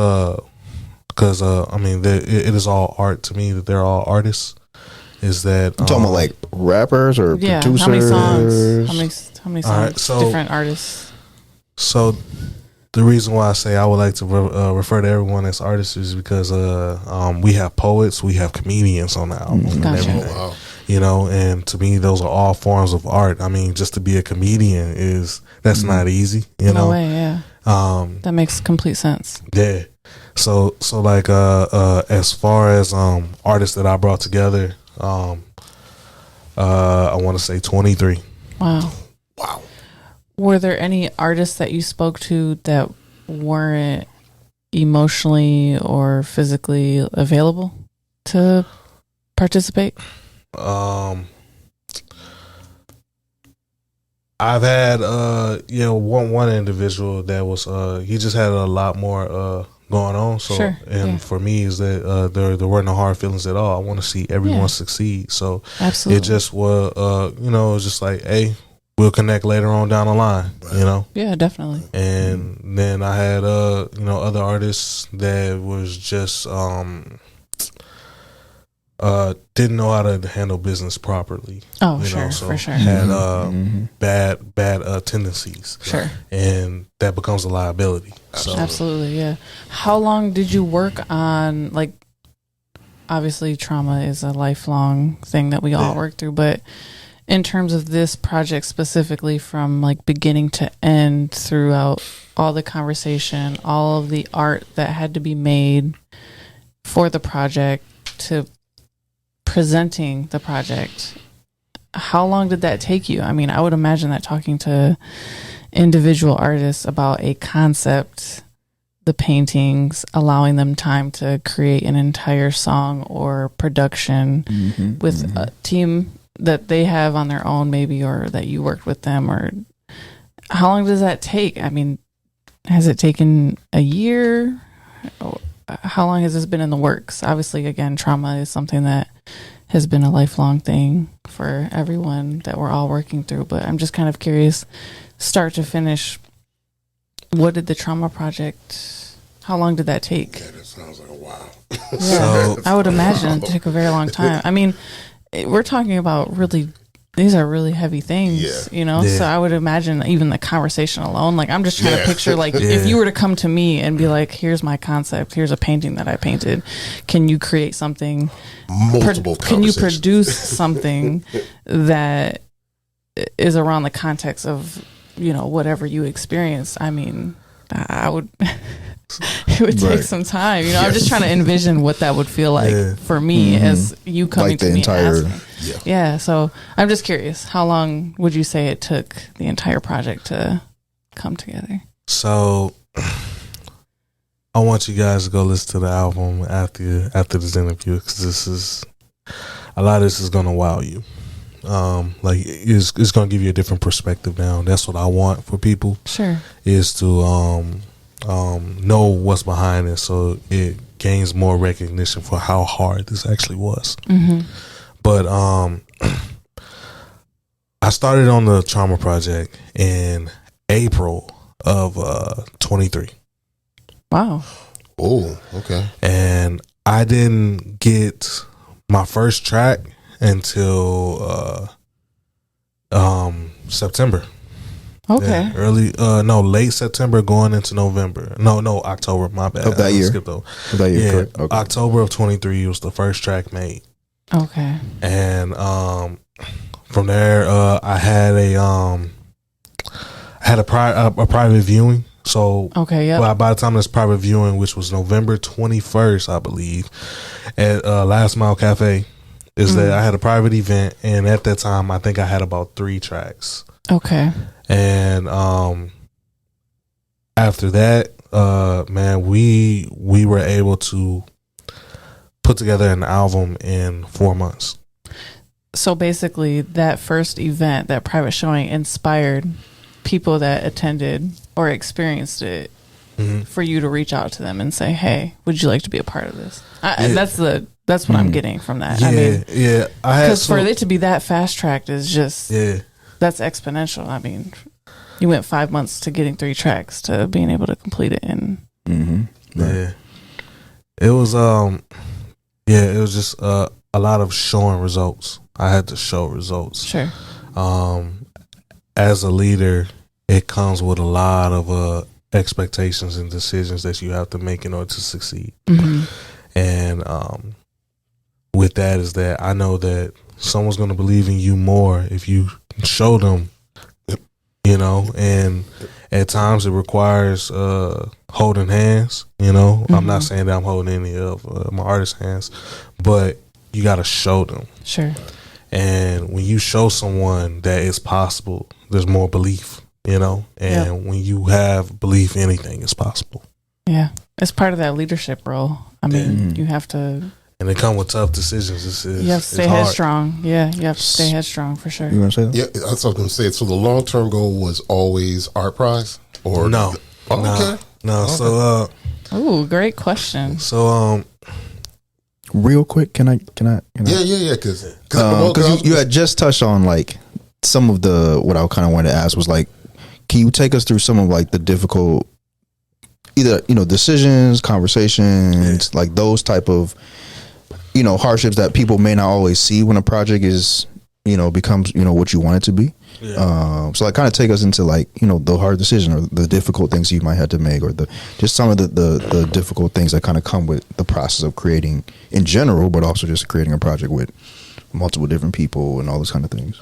because I mean it is all art to me, that they're all artists. Is that You talking about like rappers or producers? How many songs? How many songs? All right, so- different artists. So the reason why I say I would like to refer to everyone as artists is because we have poets, we have comedians on the album, and Gotcha. everything. Wow. You know, and to me, those are all forms of art. I mean, just to be a comedian that's not easy. You know, No way, yeah. That makes complete sense. Yeah. So like as far as artists that I brought together, I want to say 23. Wow. Wow. Were there any artists that you spoke to that weren't emotionally or physically available to participate? I've had one individual that was he just had a lot more going on. So Sure, and yeah. for me is that there weren't no hard feelings at all. I want to see everyone Yeah. succeed. So Absolutely. it just was it was just like, hey, we'll connect later on down the line, you know. Yeah, definitely. And then I had other artists that was just didn't know how to handle business properly. Oh, you sure, know, so for sure. had bad tendencies. Sure. And that becomes a liability. So Absolutely, yeah. How long did you work on, like, obviously trauma is a lifelong thing that we all work through, but in terms of this project specifically, from like beginning to end, throughout all the conversation, all of the art that had to be made for the project to presenting the project, how long did that take you? I mean, I would imagine that talking to individual artists about a concept, the paintings, allowing them time to create an entire song or production with a team that they have on their own, maybe, or that you worked with them, or how long does that take? I mean, has it taken a year? How long has this been in the works? Obviously, again, trauma is something that has been a lifelong thing for everyone that we're all working through, but I'm just kind of curious, start to finish, what did the trauma project, how long did that take? Yeah, that sounds like a while. Yeah, I would imagine it took a very long time. I mean, we're talking about these are really heavy things, you know? Yeah. So I would imagine even the conversation alone, like, I'm just trying to picture, like, Yeah. if you were to come to me and be like, here's my concept, here's a painting that I painted, can you create something? Multiple Can you conversations. produce something that is around the context of, you know, whatever you experience? I mean, I would... It would take some time, you know. I'm just trying to envision what that would feel like for me as you coming Like to the me entire- and asking. Yeah, so I'm just curious, how long would you say it took the entire project to come together? So I want you guys to go listen to the album after this interview, because a lot of this is gonna wow you. Like it's gonna give you a different perspective now. That's what I want for people. Sure. Is to know what's behind it, so it gains more recognition for how hard this actually was. But I started on the trauma project in April of 23, Wow. Oh, okay. and I didn't get my first track until September. Okay. Yeah, late September going into November. No, October. My bad. Of that year. Of that year, yeah, correct. Okay. October of 23 was the first track made. Okay. And from there, I had a private viewing. So okay, yeah. By the time this private viewing, which was November 21st, I believe, at Last Mile Cafe, is that I had a private event, and at that time, I think I had about 3 tracks. Okay. And after that, man, we were able to put together an album in 4 months. So basically, that first event, that private showing, inspired people that attended or experienced it for you to reach out to them and say, "Hey, would you like to be a part of this?" That's what I'm getting from that. I mean, because for it to be that fast tracked is just that's exponential. I mean, you went 5 months to getting 3 tracks to being able to complete it, and it was it was just a lot of showing results. I had to show results. Sure. As a leader, it comes with a lot of expectations and decisions that you have to make in order to succeed. And with that is that I know that someone's going to believe in you more if you show them, you know, and at times it requires holding hands, you know. I'm not saying that I'm holding any of my artist hands, but you got to show them. Sure. And when you show someone that it's possible, there's more belief, you know. And when you have belief, anything is possible. Yeah, it's part of that leadership role. I mean, you have to. And it come with tough decisions. You have to stay headstrong. Yeah, you have to stay headstrong for sure. You want to say that? Yeah, that's what I was going to say. So the long-term goal was always ArtPrize? Or no. Okay. No. So, ooh, great question. So, real quick, can I? Yeah. Because you had just touched on like some of the what I kind of wanted to ask was like, can you take us through some of like the difficult, either decisions, conversations, like those type of hardships that people may not always see when a project is becomes what you want it to be. Yeah. So like kind of take us into like the hard decision or the difficult things you might have to make, or just some of the difficult things that kind of come with the process of creating in general, but also just creating a project with multiple different people and all those kind of things.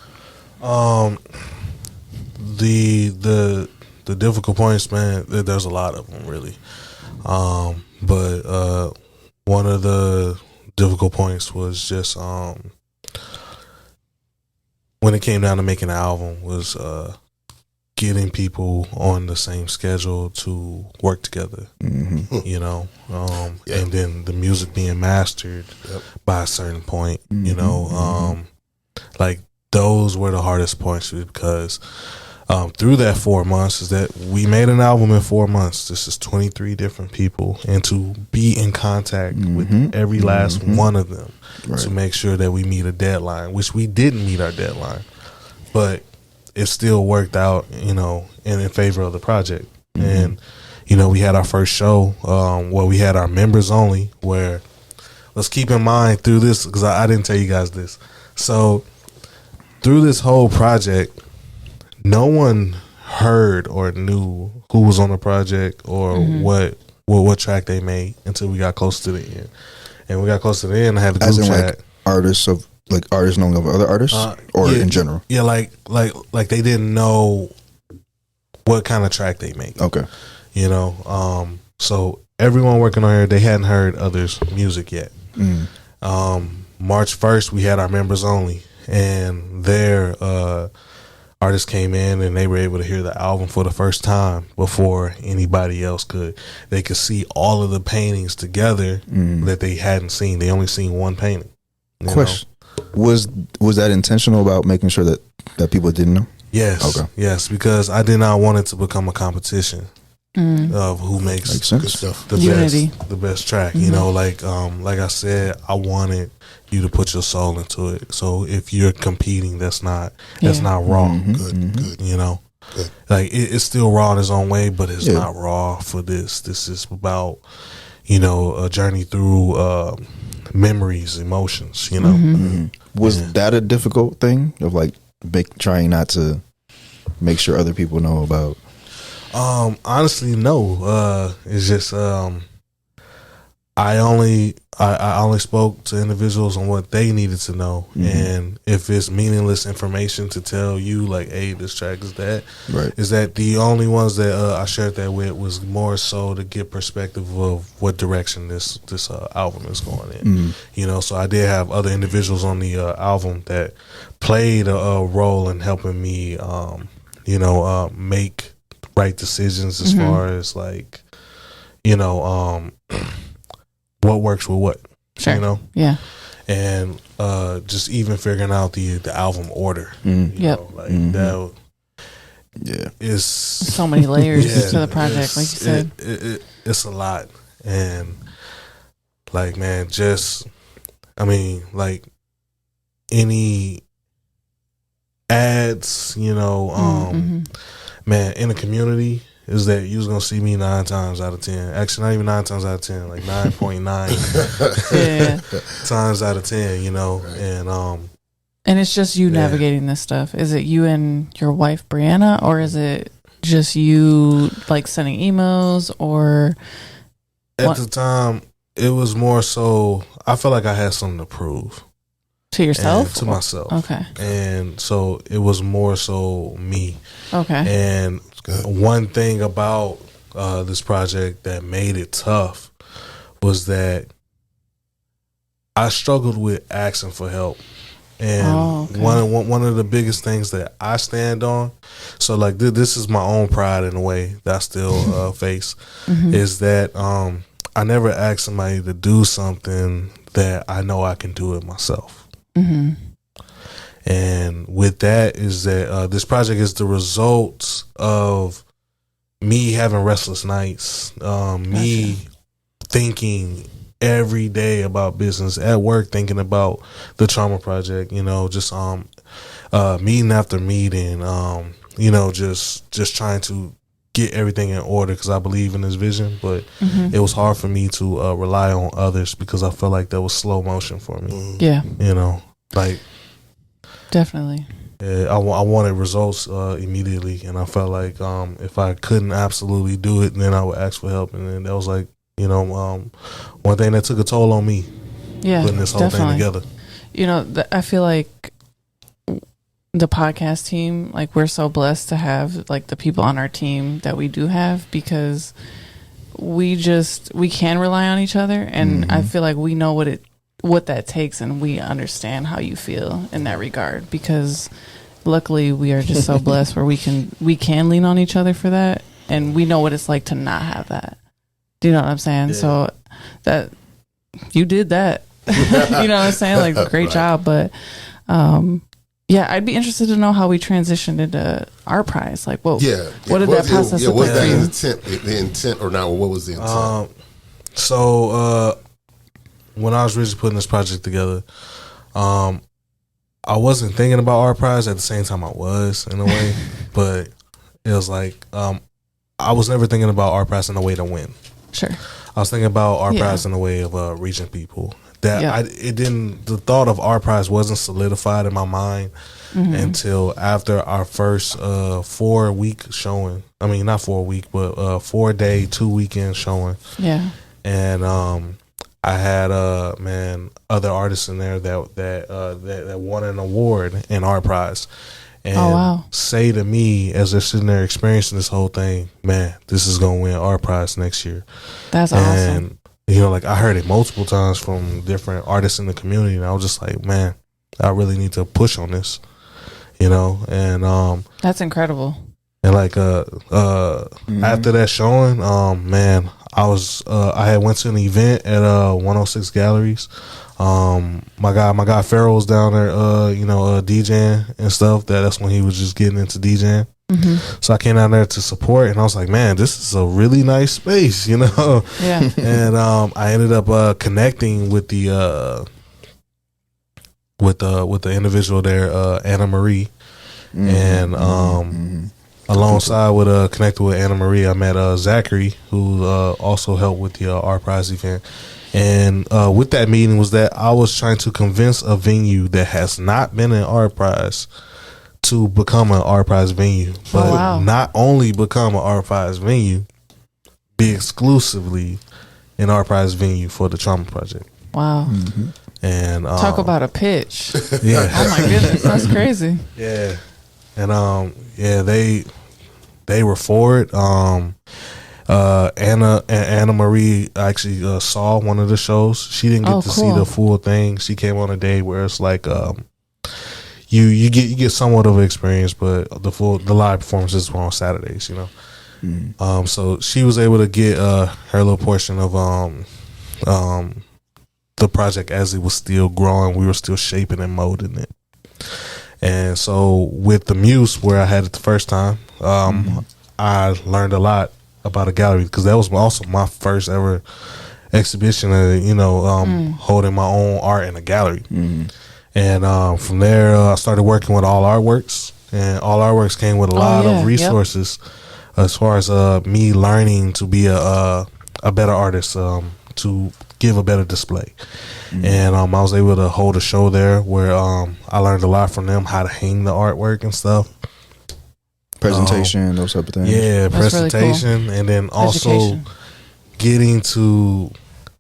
The difficult points, man, there's a lot of them really. But one of the difficult points was just when it came down to making an album was getting people on the same schedule to work together, and then the music being mastered by a certain point, like those were the hardest points because through that 4 months is that we made an album in 4 months. This is 23 different people, and to be in contact with every last one of them to make sure that we meet a deadline, which we didn't meet our deadline, but it still worked out, in favor of the project. And, we had our first show where we had our members only, where let's keep in mind through this, because I didn't tell you guys this. So through this whole project, no one heard or knew who was on the project or what track they made until we got close to the end. And we got close to the end. I had a group chat. Like artists knowing of other artists, or in general. Yeah, like they didn't know what kind of track they made. Okay. So everyone working on here, they hadn't heard others' music yet. March 1st, we had our members only, and their artists came in and they were able to hear the album for the first time before anybody else could. They could see all of the paintings together that they hadn't seen. They only seen one painting. Question: Was that intentional about making sure that people didn't know? Yes. Okay. Yes, because I did not want it to become a competition of who makes the best track. Like I said, I wanted you to put your soul into it. So if you're competing, that's not raw. Good. Good. Like it's still raw in its own way, but it's not raw for this. This is about a journey through memories, emotions, you know. Was that a difficult thing of like trying not to make sure other people know about? Honestly, no. It's just I only spoke to individuals on what they needed to know, and if it's meaningless information to tell you, like, hey, this track is that, Right. is that the only ones that I shared that with was more so to get perspective of what direction this album is going in. You know, so I did have other individuals on the album that played a role in helping me, make right decisions as far as like, what works with what, Sure. you know? Yeah. And just even figuring out the album order. Yep. That is So many layers to the project, like you said. It's a lot. And like, man, like any ads, man, in the community, is that you was gonna see me 9 times out of 10. Actually, not even 9 times out of 10, like 9.9 times out of 10. You know, and it's just you navigating this stuff. Is it you and your wife Brianna, or is it just you like sending emails? Or at the time, it was more so I felt like I had something to prove to yourself, to myself. Okay, and so it was more so me. Okay, and one thing about this project that made it tough was that I struggled with asking for help. And one of the biggest things that I stand on, so like this is my own pride in a way that I still face, is that I never ask somebody to do something that I know I can do it myself. And with that is that this project is the result of me having restless nights, me thinking every day about business, at work thinking about the trauma project, just meeting after meeting, just trying to get everything in order because I believe in this vision, but it was hard for me to rely on others because I felt like that was slow motion for me. Yeah, like definitely. I wanted results immediately, and I felt like if I couldn't absolutely do it, then I would ask for help, and then that was like one thing that took a toll on me. Yeah, putting this whole thing together. I feel like the podcast team, like we're so blessed to have like the people on our team that we do have, because we can rely on each other, and I feel like we know what that takes, and we understand how you feel in that regard, because luckily we are just so blessed where we can lean on each other for that, and we know what it's like to not have that. Do you know what I'm saying? Yeah. So that you did that. You know what I'm saying? Like, great job. But I'd be interested to know how we transitioned into ArtPrize. Like, what did that process look like? Was that the intent or not? What was the intent? When I was originally putting this project together, I wasn't thinking about ArtPrize. At the same time, I was, in a way. But it was like, I was never thinking about ArtPrize in a way to win. Sure. I was thinking about ArtPrize in a way of reaching people. The thought of ArtPrize wasn't solidified in my mind until after our first 4-week showing. I mean, not 4 week, but 4-day, 2 weekend showing. Yeah. And I had other artists in there that won an award in ArtPrize. And say to me, as they're sitting there experiencing this whole thing, man, this is going to win ArtPrize next year. That's awesome. And, like, I heard it multiple times from different artists in the community, and I was just like, man, I really need to push on this, and that's incredible. And like after that showing, man, I had went to an event at 106 Galleries. My guy Farrell was down there, DJing and stuff. That's when he was just getting into DJing. So I came down there to support, and I was like, man, this is a really nice space, Yeah. And I ended up connecting with the individual there, Anna Marie, and alongside with connected with Anna Marie, I met Zachary, who also helped with the ArtPrize event. And with that meeting was that I was trying to convince a venue that has not been an ArtPrize to become an ArtPrize venue, but not only become an ArtPrize venue, be exclusively an ArtPrize venue for the Trauma Project. Wow. Mm-hmm. And talk about a pitch. Yeah. Oh my goodness, that's crazy. Yeah. And they were for it. Anna Marie actually saw one of the shows. She didn't get to see the full thing. She came on a day where it's like you get somewhat of an experience, but the live performances were on Saturdays, you know. Mm. So she was able to get her little portion of the project as it was still growing. We were still shaping and molding it. And so with the Muse, where I had it the first time, I learned a lot about a gallery, because that was also my first ever exhibition, holding my own art in a gallery. And from there, I started working with All Artworks, and All Artworks came with a lot of resources as far as me learning to be a better artist, to give a better display. And I was able to hold a show there where I learned a lot from them, how to hang the artwork and stuff. Presentation, those type of things. Yeah, that's presentation, really cool. And then also getting to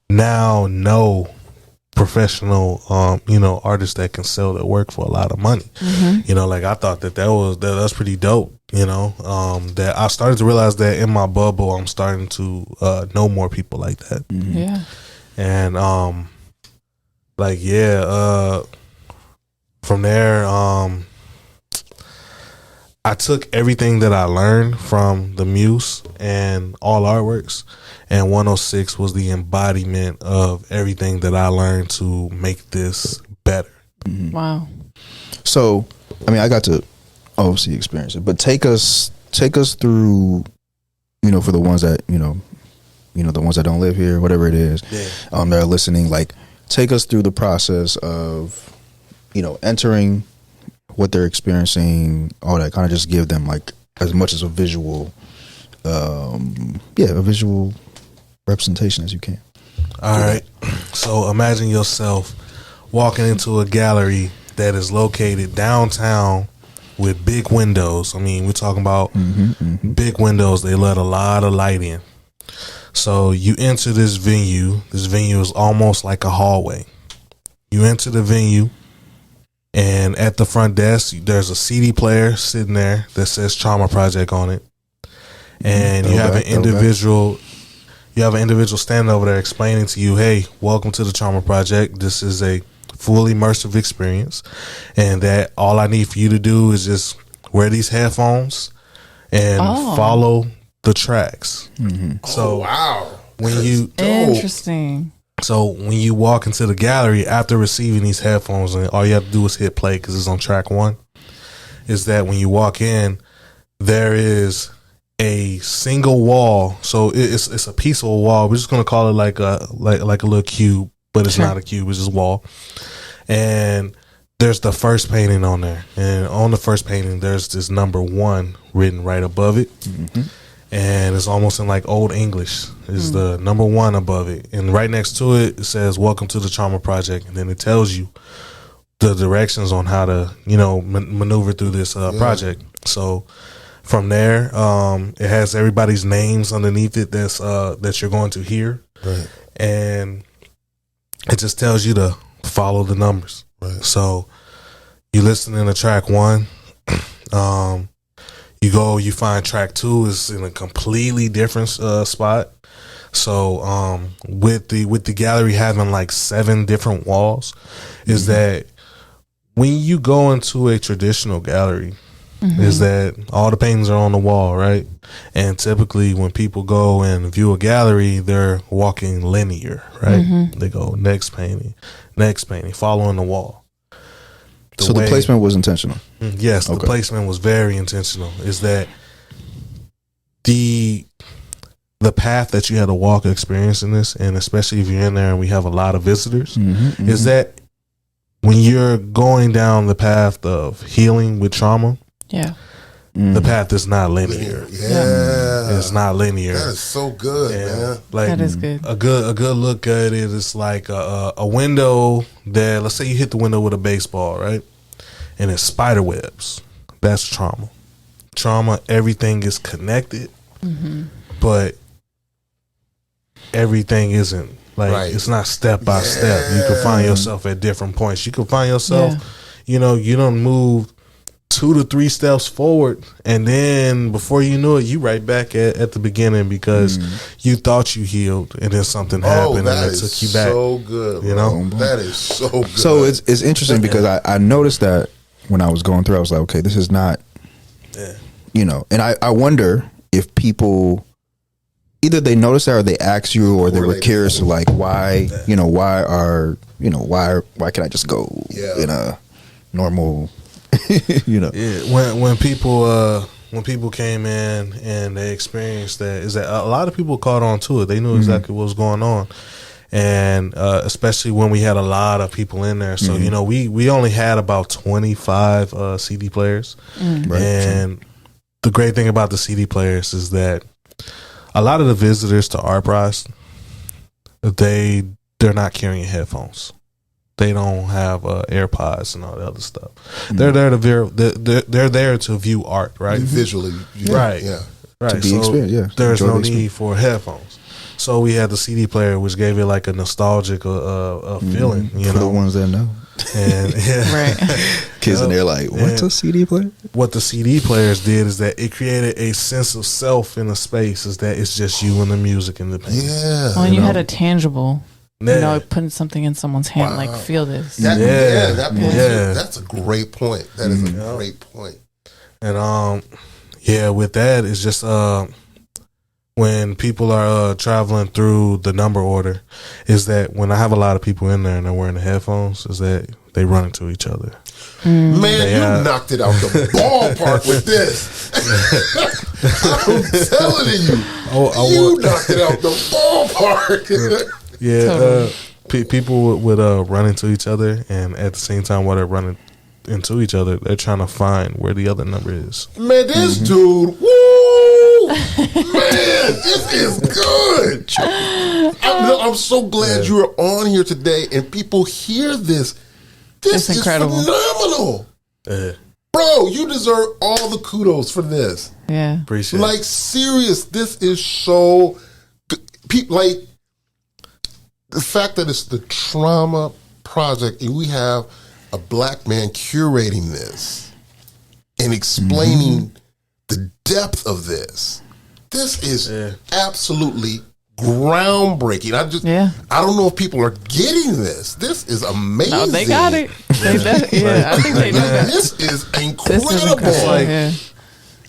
now know professional, artists that can sell their work for a lot of money. Like I thought that's pretty dope. That I started to realize that in my bubble, I'm starting to know more people like that. Yeah, and from there, I took everything that I learned from the Muse and All Artworks, and 106 was the embodiment of everything that I learned to make this better. Wow. So, I mean, I got to obviously experience it, but take us through, for the ones that, the ones that don't live here, whatever it is, that are listening, like, take us through the process of, entering what they're experiencing, all that, kind of just give them like as much as a visual representation as you can. All right. So imagine yourself walking into a gallery that is located downtown with big windows. I mean, we're talking about big windows. They let a lot of light in. So you enter this venue. This venue is almost like a hallway. You enter the venue, and at the front desk, there's a CD player sitting there that says Trauma Project on it. And you have an individual standing over there explaining to you, hey, welcome to the Trauma Project. This is a full immersive experience, and that all I need for you to do is just wear these headphones and follow the tracks. So when you interesting. So when you walk into the gallery after receiving these headphones, and all you have to do is hit play because it's on track 1, is that when you walk in, there is a single wall. So it's a piece of a wall. We're just gonna call it like a little cube, but it's not a cube. It's just a wall. And there's the first painting on there, and on the first painting, there's this number 1 written right above it. And it's almost in like Old English. Is the number 1 above it, and right next to it, it says "Welcome to the Trauma Project," and then it tells you the directions on how to, maneuver through this project. So from there, it has everybody's names underneath it that you're going to hear, right. And it just tells you to follow the numbers. Right. So you listen to track 1. You find track 2 is in a completely different spot. So with the gallery having like 7 different walls, is that when you go into a traditional gallery, is that all the paintings are on the wall, right? And typically when people go and view a gallery, they're walking linear, right? They go next painting, following the wall. The placement was intentional. Yes, the placement was very intentional. Is that the path that you had to walk experiencing this, and especially if you're in there and we have a lot of visitors, is that when you're going down the path of healing with trauma, The path is not linear. Yeah. It's not linear. That is so good, man. Like That is good. A good look at it is like a window that, let's say you hit the window with a baseball, right? And it's spider webs. That's trauma. Trauma, everything is connected, but everything isn't. Like, it's not step by step. You can find yourself at different points. You can find yourself, you don't move 2 to 3 steps forward, and then before you knew it, you right back at the beginning because you thought you healed, and then something happened and it took you back. So good, that is so good. So it's interesting because I noticed that when I was going through, I was like, okay, this is not, and I wonder if people either they noticed that or they asked you or they were curious, like why can't I just go in a normal. When people came in and they experienced that, is that a lot of people caught on to it. They knew exactly what was going on, and especially when we had a lot of people in there. So we only had about 25 CD players, and the great thing about the CD players is that a lot of the visitors to ArtPrize, they're not carrying headphones. They don't have AirPods and all the other stuff. They're there they're there to view art, right? Visually, right? To be experienced, There's enjoy no the need for headphones. So we had the CD player, which gave it like a nostalgic feeling. For the ones that know, and kids in there like, what's a CD player? What the CD players did is that it created a sense of self in the space. Is that it's just you and the music and the painting. Yeah, well, and you had a tangible. Putting something in someone's hand, like feel this. That's a great point. That is a great point. And with that, it's just when people are traveling through the number order, is that when I have a lot of people in there and they're wearing the headphones, is that they run into each other. Man, you knocked it out the ballpark with this. I'm telling you, you knocked it out the ballpark. People would run into each other, and at the same time while they're running into each other, they're trying to find where the other number is. Man, this dude, woo! Man, this is good. I'm so glad you are on here today, and people hear this. This is incredible. Phenomenal. Bro, you deserve all the kudos for this. Yeah. Appreciate it. Like, serious, this is so good. Like, the fact that it's the Trauma Project and we have a black man curating this and explaining the depth of this. This is absolutely groundbreaking. I don't know if people are getting this. This is amazing. No, they got it. I think they do. This is incredible.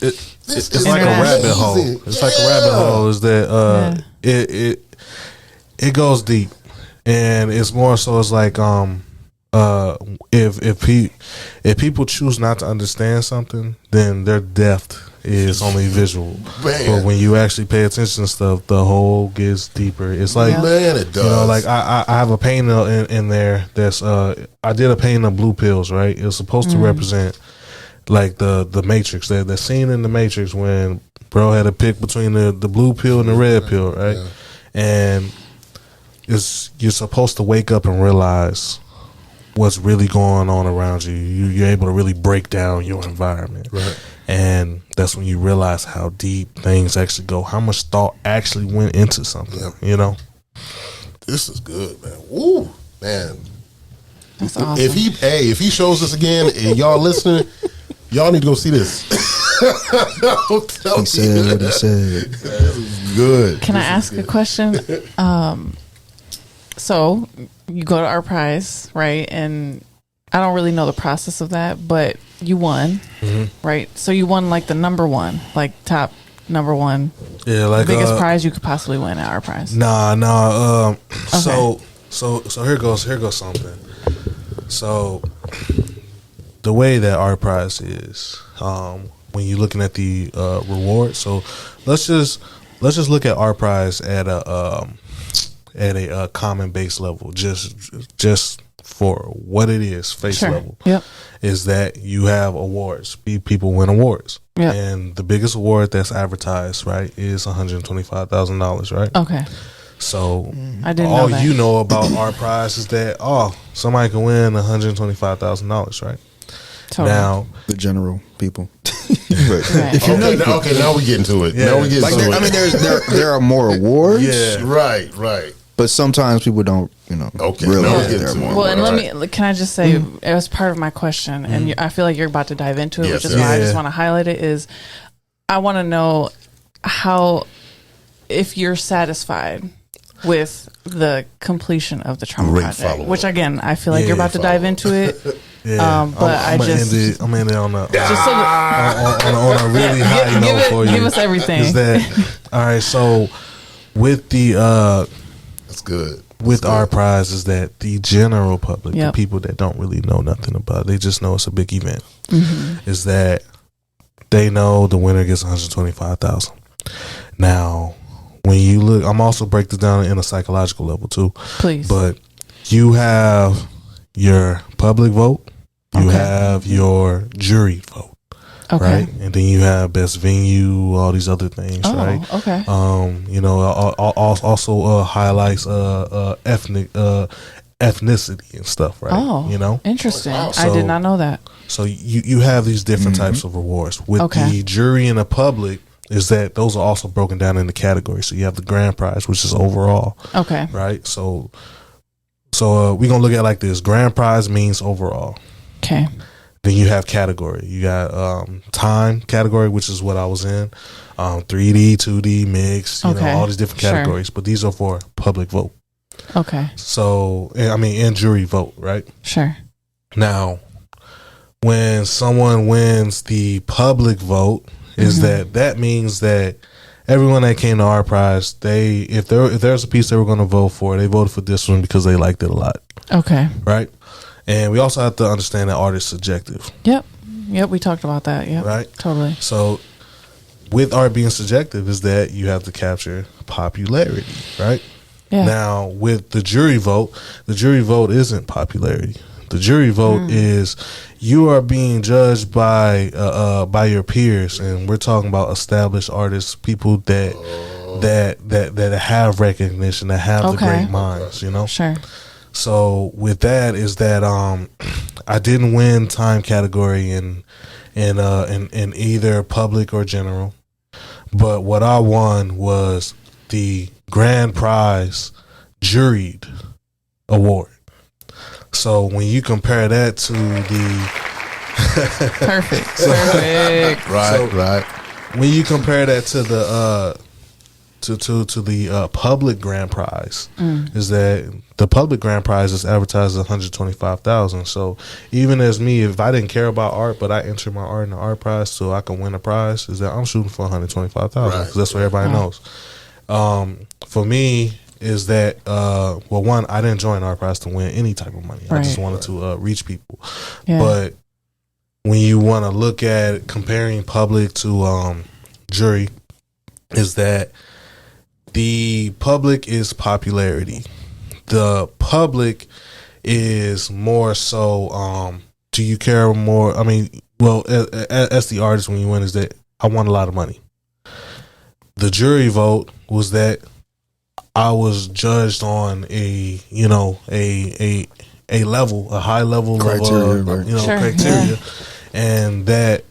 It's like a rabbit hole. It's like a rabbit hole. Is that it goes deep, and it's more so. It's like if people choose not to understand something, then their depth is only visual. But when you actually pay attention to stuff, the hole gets deeper. It's like it does. Like I have a painting in there that's I did a painting of blue pills. Right, it was supposed to represent like the Matrix. The scene in the Matrix when bro had to pick between the blue pill and the red pill. Right, and you're supposed to wake up and realize what's really going on around you. You're able to really break down your environment. Right. And that's when you realize how deep things actually go, how much thought actually went into something, This is good, man. Woo, man. That's awesome. If he shows us again and y'all listening, y'all need to go see this. He said what he said. This is good. Can I ask a question? So you go to ArtPrize, right? And I don't really know the process of that, but you won, right? So you won like the number one, like top number one, like biggest prize you could possibly win at ArtPrize. Nah. Okay. So here goes something. So the way that ArtPrize is, when you're looking at the reward. So let's just look at ArtPrize at a common base level, just for what it is, face level. Yep. Is that you have awards. People win awards. Yep. And the biggest award that's advertised, right, is $125,000, right? Okay. So I didn't all know that. you know about ArtPrize is that somebody can win $125,000, right? Totally. Now The general people. Right. Okay, now we get into it. Yeah. Now we get Like into it. there are more awards. Yeah. Right. But sometimes people don't, Okay, realize now we that get there are into more. it. Well, and Right. can I just say, as part of my question, and I feel like you're about to dive into it, Yes, which is why I just yeah. want to highlight it, is I want to know if you're satisfied with the completion of the trauma Great project, follow-up. which again, I feel like Yeah, you're about to dive into it. yeah, But I'm gonna end it on a just so that, on a really high note for you. give us everything. Is that all right? So with the That's good. with ArtPrize is that the general public, Yep. the people that don't really know nothing about it, they just know it's a big event. Is that they know the winner gets $125,000. Now, when you look, I'm also break this down in a psychological level too. Please. But you have your public vote, you have your jury vote, Okay. right? And then you have best venue, all these other things, Oh, right? okay. Also highlights ethnicity and stuff, right? Oh, interesting. Wow. I did So- not know that. So you have these different types of rewards. With Okay. the jury and the public, is that those are also broken down into categories. So you have the grand prize, which is overall, Okay. right? So we're gonna look at it like this: grand prize means overall. Okay. Then you have category. You got time category, which is what I was in. 3D, 2D, mix. You know, Okay. all these different Sure. categories. But these are for public vote. Okay. So and jury vote, right? Sure. Now, when someone wins the public vote, is that means that everyone that came to ArtPrize, if there's a piece they were going to vote for, they voted for this one because they liked it a lot, Okay. right? And we also have to understand that art is subjective, Yep. We talked about that. Yep. right? Totally. So, with art being subjective, is that you have to capture popularity, right? Yeah. Now, with the jury vote isn't popularity. The jury vote is you are being judged by your peers, and we're talking about established artists, people that have recognition, that have the great minds, you know. Sure. So with that is that I didn't win time category in either public or general, but what I won was the grand prize juried award. So when you compare that to the Perfect. Perfect. Right. when you compare that to the to the public grand prize, is that the public grand prize is advertised at $125,000. So even as me, if I didn't care about art, but I enter my art in the ArtPrize so I can win a prize, is that I'm shooting for $125,000 because that's what everybody knows. For me, is that one, I didn't join ArtPrize to win any type of money. I just wanted to reach people. Yeah. But when you want to look at comparing public to jury, is that the public is popularity. The public is more so, do you care more? I mean, well, as the artist, when you win, is that I want a lot of money. The jury vote was that I was judged on a level, a high level Criteria, of right. criteria, and that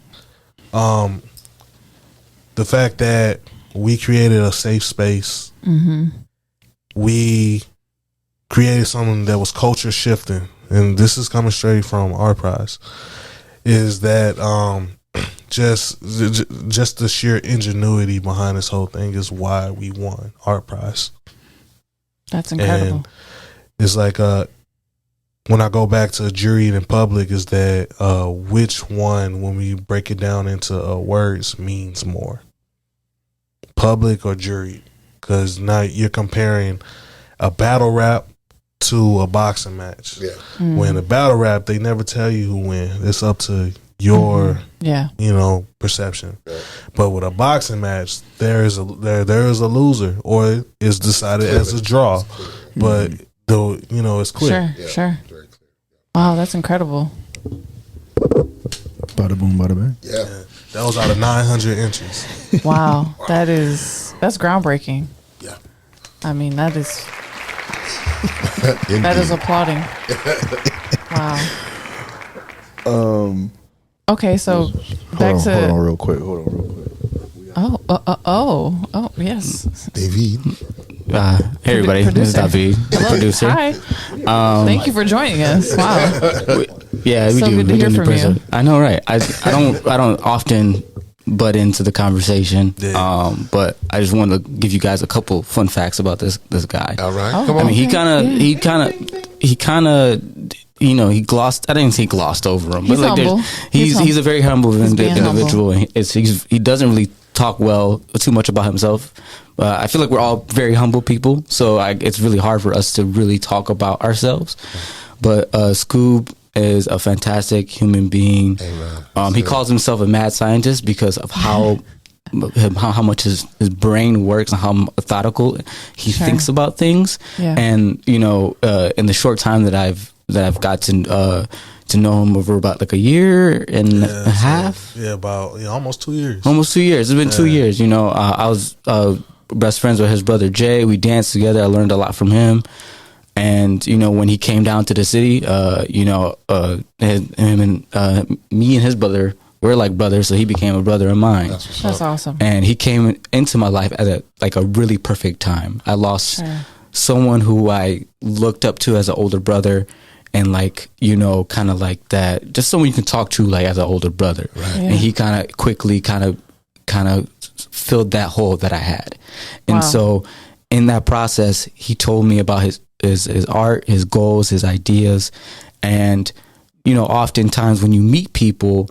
the fact that we created a safe space, we created something that was culture shifting, and this is coming straight from ArtPrize, is that just the sheer ingenuity behind this whole thing is why we won ArtPrize. That's incredible. And it's like when I go back to jury and public, is that which one, when we break it down into words, means more, public or jury? Because now you're comparing a battle rap to a boxing match. Yeah. When a battle rap, they never tell you who wins. It's up to your perception. Yeah. But with a boxing match, there is a loser, or it's decided as a draw. But though it's clear. Sure. Very clear. Wow, that's incredible. Bada boom, bada bang. Yeah. That was out of 900 entries. Wow, that's groundbreaking. Yeah. I mean, that is Indeed. applauding. Wow. Okay, so back to Hold on real quick. oh, yes. David. Hey everybody, this is David, the Hello. producer. Hi. Thank you for joining us. Wow. Yeah, we So do. good to We hear do from person. you. I know, right? I don't often butt into the conversation. Yeah. But I just want to give you guys a couple fun facts about this guy. All right. Oh. Come I on. mean, he kind of, you know, he glossed. I didn't say glossed over him, He's but like, humble. he's a very humble being individual. And he doesn't really talk too much about himself. I feel like we're all very humble people, so it's really hard for us to really talk about ourselves. But Scoob is a fantastic human being. Amen. He calls himself a mad scientist because of how much his brain works and how methodical he thinks about things. Yeah. And you know, in the short time that I've gotten to know him over about like a year and a half. Yeah, about almost 2 years. Almost 2 years. It's been 2 years. You know, I was best friends with his brother Jay. We danced together. I learned a lot from him. And you know, when he came down to the city, him and me and his brother, we're like brothers. So he became a brother of mine. That's awesome. And he came into my life at a really perfect time. I lost someone who I looked up to as an older brother. And like, you know, kind of like that, just someone you can talk to like as an older brother. Right. Yeah. And he kind of quickly kind of filled that hole that I had. And so in that process, he told me about his art, his goals, his ideas. And, you know, oftentimes when you meet people,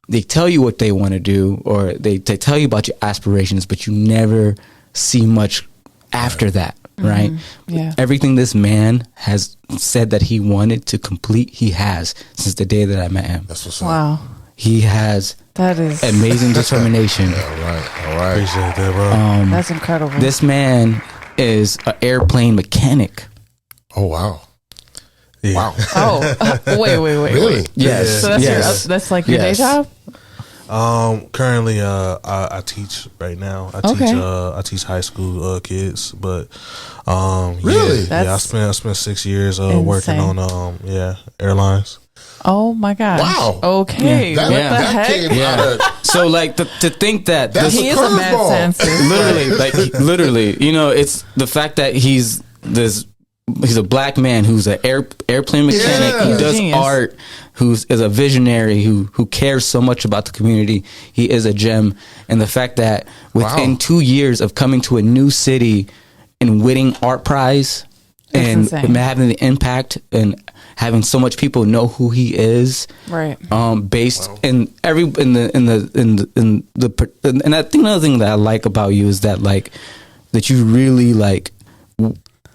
they tell you what they want to do, or they tell you about your aspirations, but you never see much after that. Right. Yeah. Everything this man has said that he wanted to complete, he has since the day that I met him. That's what's up. Wow. He has That is amazing determination. All right. Appreciate that, bro. That's incredible. This man is an airplane mechanic. Oh, wow. Yeah. Wow. wait. Really? Yes. So yes. that's like your Yes. day job? Currently, I teach right now. I teach high school kids, but Really? yeah, I spent 6 years working Insane. on airlines. Oh my gosh. Wow. Okay. That, What the that heck? came out of, So like to think that That's this He a is a mad curveball. scientist. literally, you know, it's the fact that he's a black man who's an airplane mechanic, Yeah. who He's a does genius. art, is a visionary, who cares so much about the community. He is a gem. And the fact that within Wow. 2 years of coming to a new city and winning ArtPrize and insane. having the impact and having so much people know who he is, Right. based in I think another thing that I like about you is that like that you really like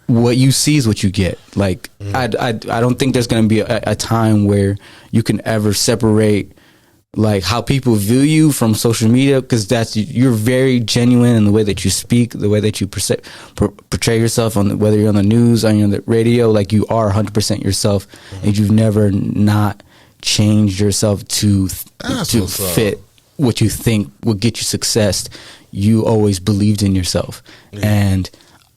what you see is what you get. Like I don't think there's going to be a time where you can ever separate like how people view you from social media, because you're very genuine in the way that you speak, the way that you portray yourself whether you're on the news, on the radio. Like you are 100% yourself, and you've never not changed yourself to That's what's up. fit what you think will get you success. You always believed in yourself, and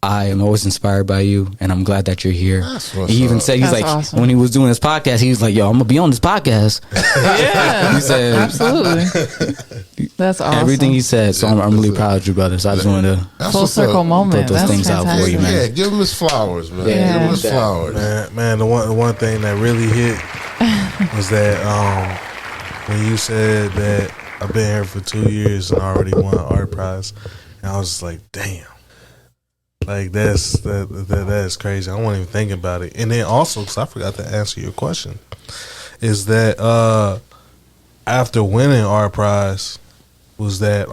I am always inspired by you, and I'm glad that you're here. That's what's He even up. said, he's That's like, awesome. when he was doing his podcast, he was like, yo, I'm gonna be on this podcast. Yeah. He said Absolutely. That's awesome. everything he said. So I'm really proud of you, brother. So I just wanted to That's Full what's circle up. moment. those That's things out for fantastic. you, man. Yeah, give him his flowers, man. Yeah. Give him his flowers. Man, the one thing that really hit was that when you said that I've been here for 2 years and I already won an ArtPrize, and I was just like, damn. Like that's crazy. I wasn't even thinking about it. And then also, because I forgot to answer your question, is that after winning ArtPrize, was that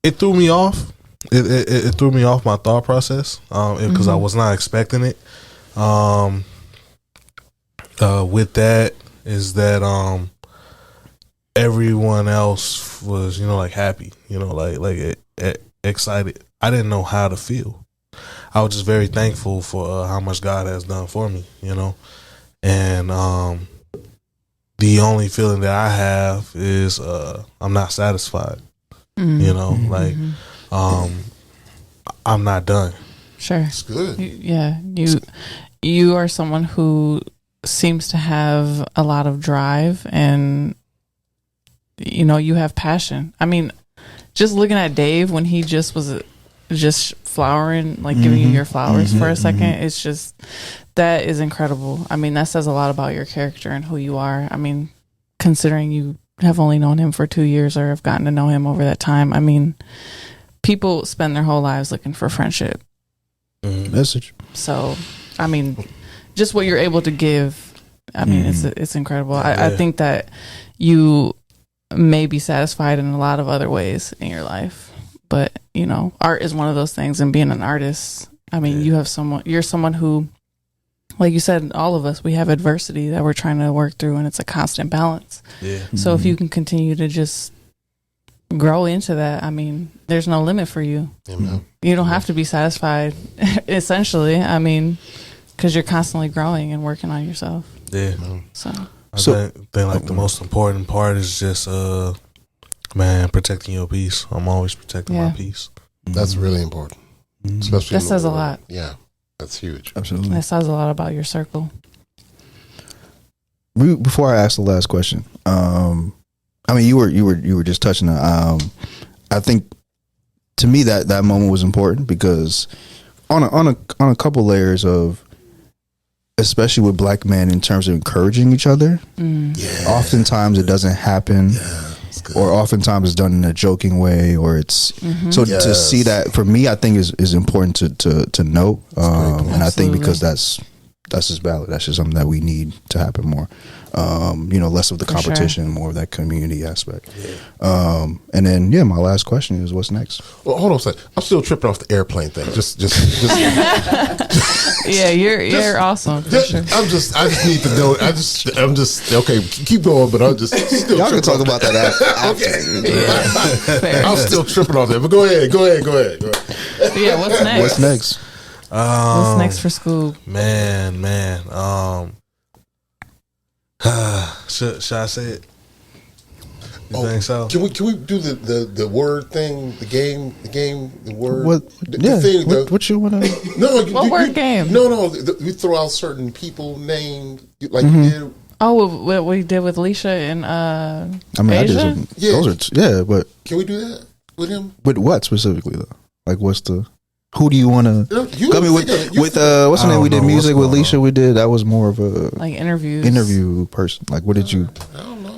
it threw me off. It threw me off my thought process because I was not expecting it. With that is that everyone else was like happy, like excited. I didn't know how to feel. I was just very thankful for how much God has done for me, and the only feeling that I have is I'm not satisfied. You know, like I'm not done. Sure. It's good. Yeah, you are someone who seems to have a lot of drive, and you know, you have passion. I mean, just looking at Dave when he just was just flowering, like giving you your flowers for a second, it's just, that is incredible. I mean, that says a lot about your character and who you are. I mean, considering you have only known him for 2 years or have gotten to know him over that time, I mean, people spend their whole lives looking for friendship. Message. So, I mean, just what you're able to give, I mean, it's incredible. I think that you may be satisfied in a lot of other ways in your life, but you know, art is one of those things, and being an artist, I mean, you're someone who, like you said, all of us, we have adversity that we're trying to work through, and it's a constant balance. Yeah. So if you can continue to just grow into that, I mean, there's no limit for you. Amen. You don't have to be satisfied, essentially. I mean, because you're constantly growing and working on yourself. Yeah. So I think like the most important part is just protecting your peace. I'm always protecting my peace. That's really important. Especially that says a lot. Yeah. That's huge. Absolutely. That says a lot about your circle. Before I ask the last question, I mean, you were just touching on. I think to me that moment was important because on a couple layers of, especially with Black men in terms of encouraging each other. Oftentimes it doesn't happen, or oftentimes it's done in a joking way, or it's so to see that for me, I think is important to note, and I think because that's just valid. That's just something that we need to happen more. You know, less of the competition, more of that community aspect. And then, my last question is, what's next? Well, hold on a second. I'm still tripping off the airplane thing. Just yeah, you're awesome. For sure. I just need to know. I'm just okay. Keep going, but I'm just still. Y'all can talk about that after. Okay. I'm still tripping off that, but go ahead. Yeah, what's next? What's next? What's next for Scoob? Man. Should I say it? You think so? Can we do the word thing? The game, the word. What? The thing, what you want to? No, what word game? No. We throw out certain people named like you did. Oh, what we did with Leisha and I mean, Asia? But can we do that with him? With what specifically though? Like, what's the? Who do you want to? I mean, with what's her name? We did music with Leisha. We did that was more of a like interview person. Like, what did you? I don't know.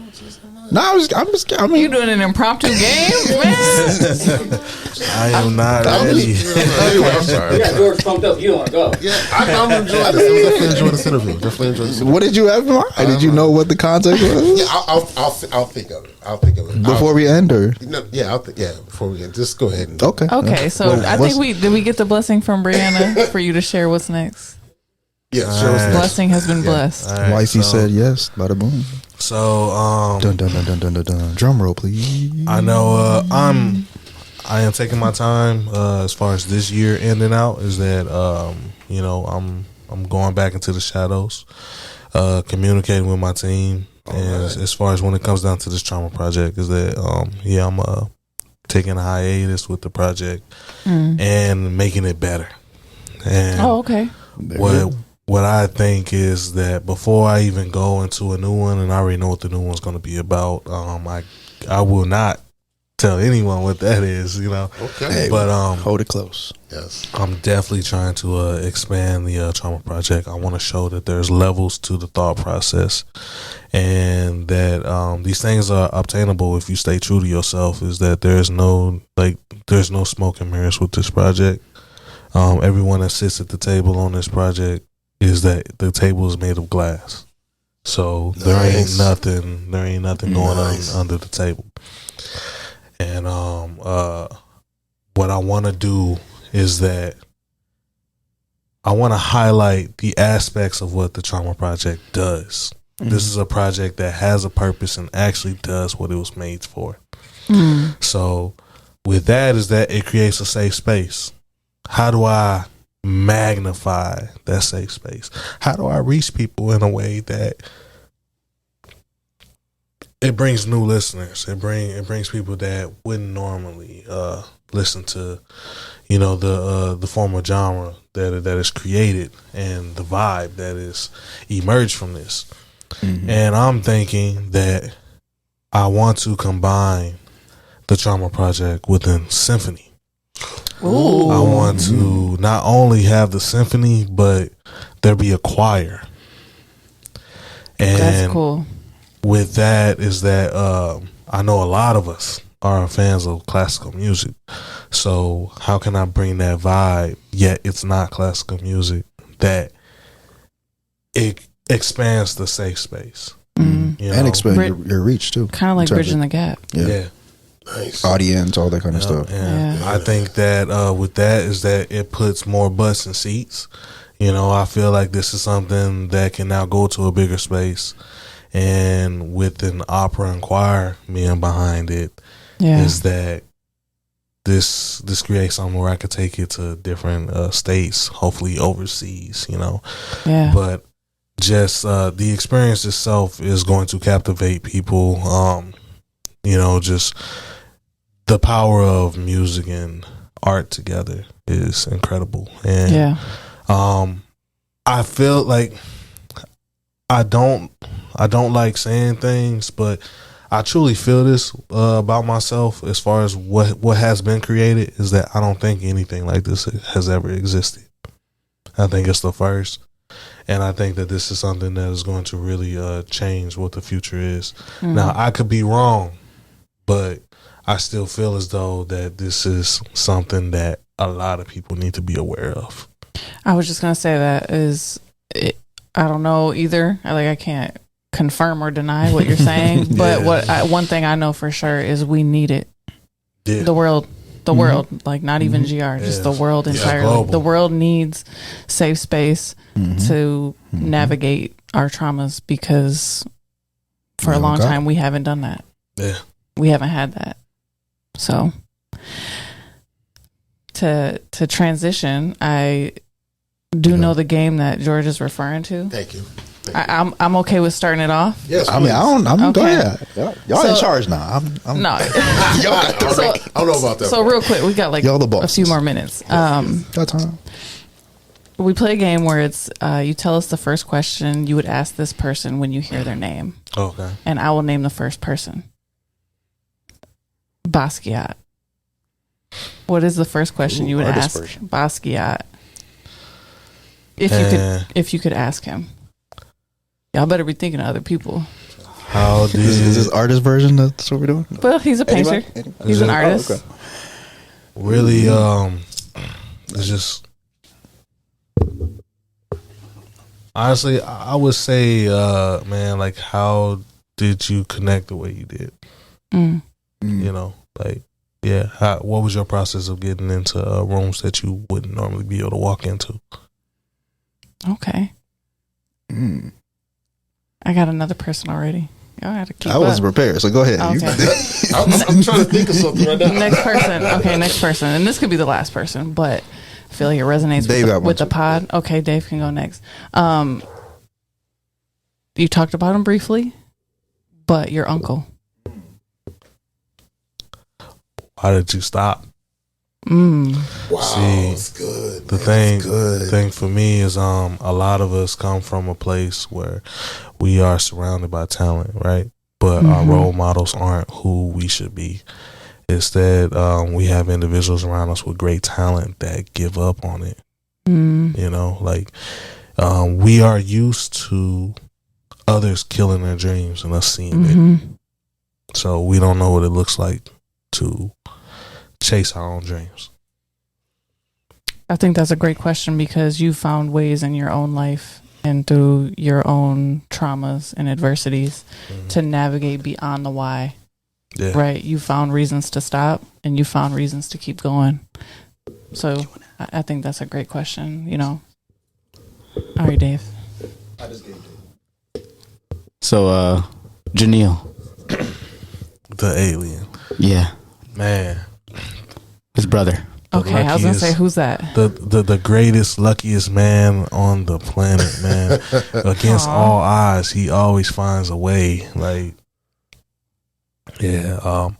No, I'm just. I mean, you doing an impromptu game, man? I am not ready. Anyway, I'm sorry. You got George pumped up. You don't want to go. Yeah, I'm enjoying this. Definitely enjoying this interview. What did you have in mind? Did you know what the context was? Yeah, I'll think of it. Before we end, or before we end. Just go ahead. And Okay. So I think did we get the blessing from Brianna for you to share what's next? Yeah, sure. Blessing has been blessed. Right, wifey said yes. Bada boom. So dun dun dun dun dun dun dun. Drum roll, please. I know. I am taking my time as far as this year ending out. Is that I'm going back into the shadows, communicating with my team, and as far as when it comes down to this trauma project, is that I'm taking a hiatus with the project and making it better. And okay. What I think is that before I even go into a new one, and I already know what the new one's going to be about, I will not tell anyone what that is, Okay. But hold it close. Yes. I'm definitely trying to expand the trauma project. I want to show that there's levels to the thought process, and that these things are obtainable if you stay true to yourself. Is that there's no smoke and mirrors with this project. Everyone that sits at the table on this project is that the table is made of glass, so there ain't nothing going on under the table. And what I want to do is that I want to highlight the aspects of what the Trauma Project does. This is a project that has a purpose and actually does what it was made for. So with that is that it creates a safe space. How do I magnify that safe space? How do I reach people in a way that it brings new listeners? It brings people that wouldn't normally listen to, the form of genre that is created and the vibe that is emerged from this. Mm-hmm. And I'm thinking that I want to combine the Trauma Project with a symphony. Ooh. I want to not only have the symphony, but there be a choir. And that's cool. With that is that I know a lot of us are fans of classical music. So how can I bring that vibe, yet it's not classical music, that it expands the safe space? And expand your reach too. Kind of like bridging the gap. Yeah. Nice. Audience, all that kind of stuff. Yeah. I think that with that is that it puts more butts in seats. I feel like this is something that can now go to a bigger space. And with an opera and choir being behind it, is that this creates something where I could take it to different states, hopefully overseas, Yeah. But just the experience itself is going to captivate people. Just the power of music and art together is incredible. And I feel like I don't like saying things, but I truly feel this about myself as far as what has been created, is that I don't think anything like this has ever existed. I think it's the first. And I think that this is something that is going to really change what the future is. Mm-hmm. Now, I could be wrong, but I still feel as though that this is something that a lot of people need to be aware of. I was just going to say I don't know either. I can't confirm or deny what you're saying, but one thing I know for sure is we need it. Yeah. The world, like not even GR, just the world entirely. The world needs safe space to navigate our traumas, because for a long time we haven't done that. Yeah, we haven't had that. So to transition, I do know the game that George is referring to. Thank you. I'm okay with starting it off. Yes, I mean, I'm go ahead. Y'all in charge now. I'm no. I don't know about that. So real quick, we got a few more minutes. Got time. We play a game where it's you tell us the first question you would ask this person when you hear their name. Okay. And I will name the first person. Basquiat. What is the first question you would ask Basquiat? If you could ask him. Y'all better be thinking of other people. How is this artist version? That's what we're doing? Well, he's a painter. He's an artist. Okay. Really, it's just honestly, I would say, man, like, how did you connect the way you did? What was your process of getting into rooms that you wouldn't normally be able to walk into? Okay. I got another person already. Y'all gotta keep I wasn't prepared, so go ahead. Okay. I'm trying to think of something right now. Next person. Okay, next person. And this could be the last person, but I feel like it resonates with the pod. Okay, Dave can go next. You talked about him briefly, but your uncle. Why did you stop? Wow, see, that's good. The thing for me is a lot of us come from a place where we are surrounded by talent, right? But our role models aren't who we should be. Instead, we have individuals around us with great talent that give up on it. We are used to others killing their dreams and us seeing it. So we don't know what it looks like to chase our own dreams. I think that's a great question, because you found ways in your own life and through your own traumas and adversities to navigate beyond the why. Yeah. Right? You found reasons to stop and you found reasons to keep going. So I think that's a great question, All right, Dave. I just gave Dave. So, Janelle. The alien. Yeah. Man. His brother. Okay, I was gonna say, who's that? The greatest, luckiest man on the planet, man. Against all odds, he always finds a way. Like, yeah.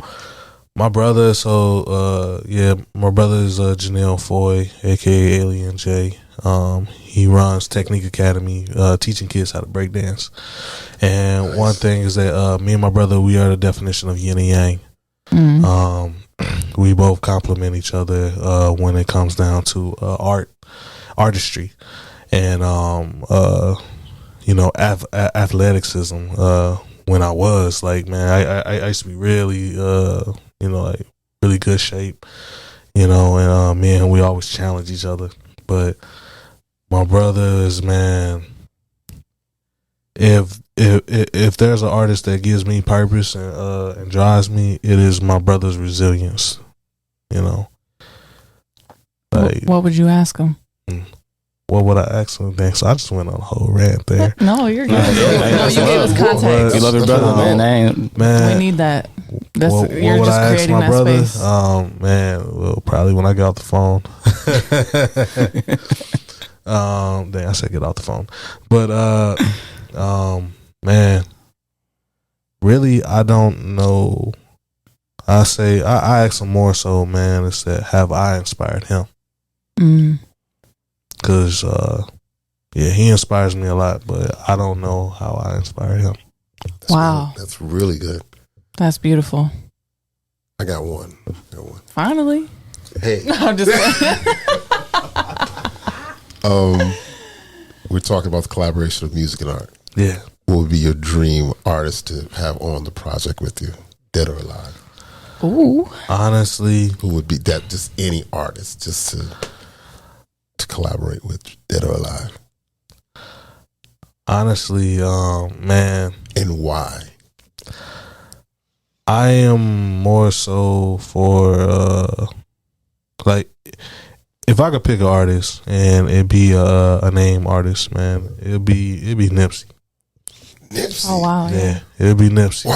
My brother. So, my brother is Janelle Foy, aka Alien J. He runs Technique Academy, teaching kids how to break dance. And one thing is that me and my brother, we are the definition of yin and yang. Mm. We both complement each other when it comes down to artistry, and athleticism. When I was like, man, I used to be really like really good shape, and me and him, we always challenge each other. But my brother is, man, if there's an artist that gives me purpose and drives me, it is my brother's resilience. Like, what would you ask him? What would I ask him? So I just went on a whole rant there. No, you're good. No, you gave us context. You love your brother, man. We need that. You're what just I creating ask my that brother? space. Well, probably when I get off the phone. Dang, I said get off the phone. But man, really, I don't know. I ask him more so, man, is that have I inspired him? Because he inspires me a lot, but I don't know how I inspire him. That's really good. That's beautiful. I got one. Finally. Hey. No, I'm just we're talking about the collaboration of music and art. Yeah. What would be your dream artist to have on the project with you, dead or alive? Ooh. Honestly, who would be that? Just any artist, just to collaborate with, dead or alive. Honestly, man, and why? I am more so for like, if I could pick an artist and it'd be a name artist, man, it'd be Nipsey. Nipsey. Oh wow. Yeah, it'd be Nipsey.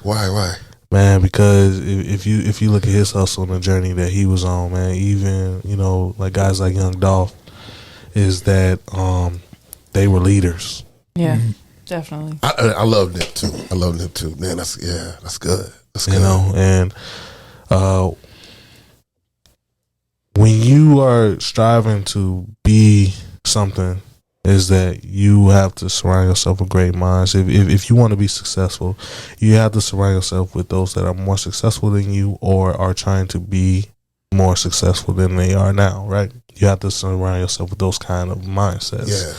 Why? Man, because if you look at his hustle and the journey that he was on, man, even like guys like Young Dolph, is that they were leaders. Yeah, definitely. I love Nip too. Man, that's good. That's good. And when you are striving to be something, is that you have to surround yourself with great minds. If you want to be successful, you have to surround yourself with those that are more successful than you or are trying to be more successful than they are now, right? You have to surround yourself with those kind of mindsets. Yeah.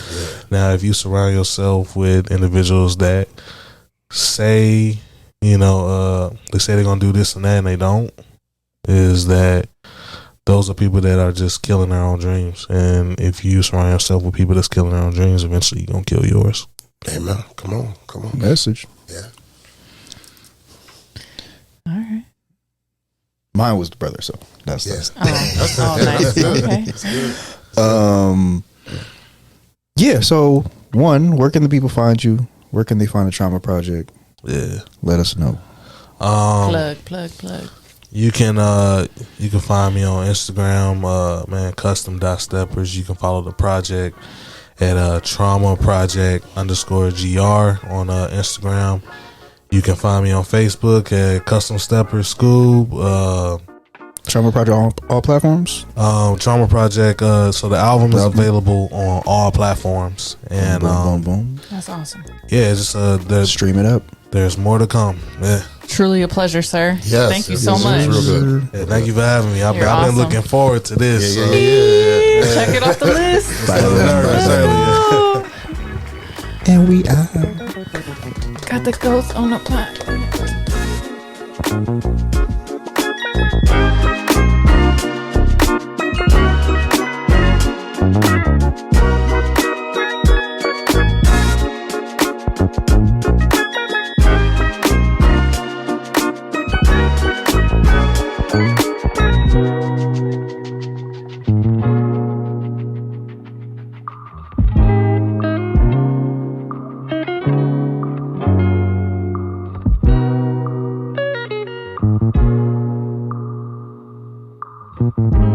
Now, if you surround yourself with individuals that say, they say they're going to do this and that and they don't, is that those are people that are just killing their own dreams. And if you surround yourself with people that's killing their own dreams, eventually you're going to kill yours. Amen. Come on. Message. Yeah. All right. Mine was the brother, so that's nice. Okay. Yeah. So one, where can the people find you? Where can they find the Trauma Project? Yeah. Let us know. Plug. You can find me on Instagram, custom.steppers. You can follow the project at Trauma Project _GR on Instagram. You can find me on Facebook at Custom Steppers Scoob. Trauma Project on all platforms? Trauma Project, so the album is available on all platforms. And boom. That's awesome. Yeah, just stream it up. There's more to come. Yeah. Truly a pleasure, sir. Yes, thank you so much. Real good. Yeah, thank you for having me. I've awesome. been looking forward to this. Yeah. Check it off the list. And we out. Got the ghost on the platform. Thank you.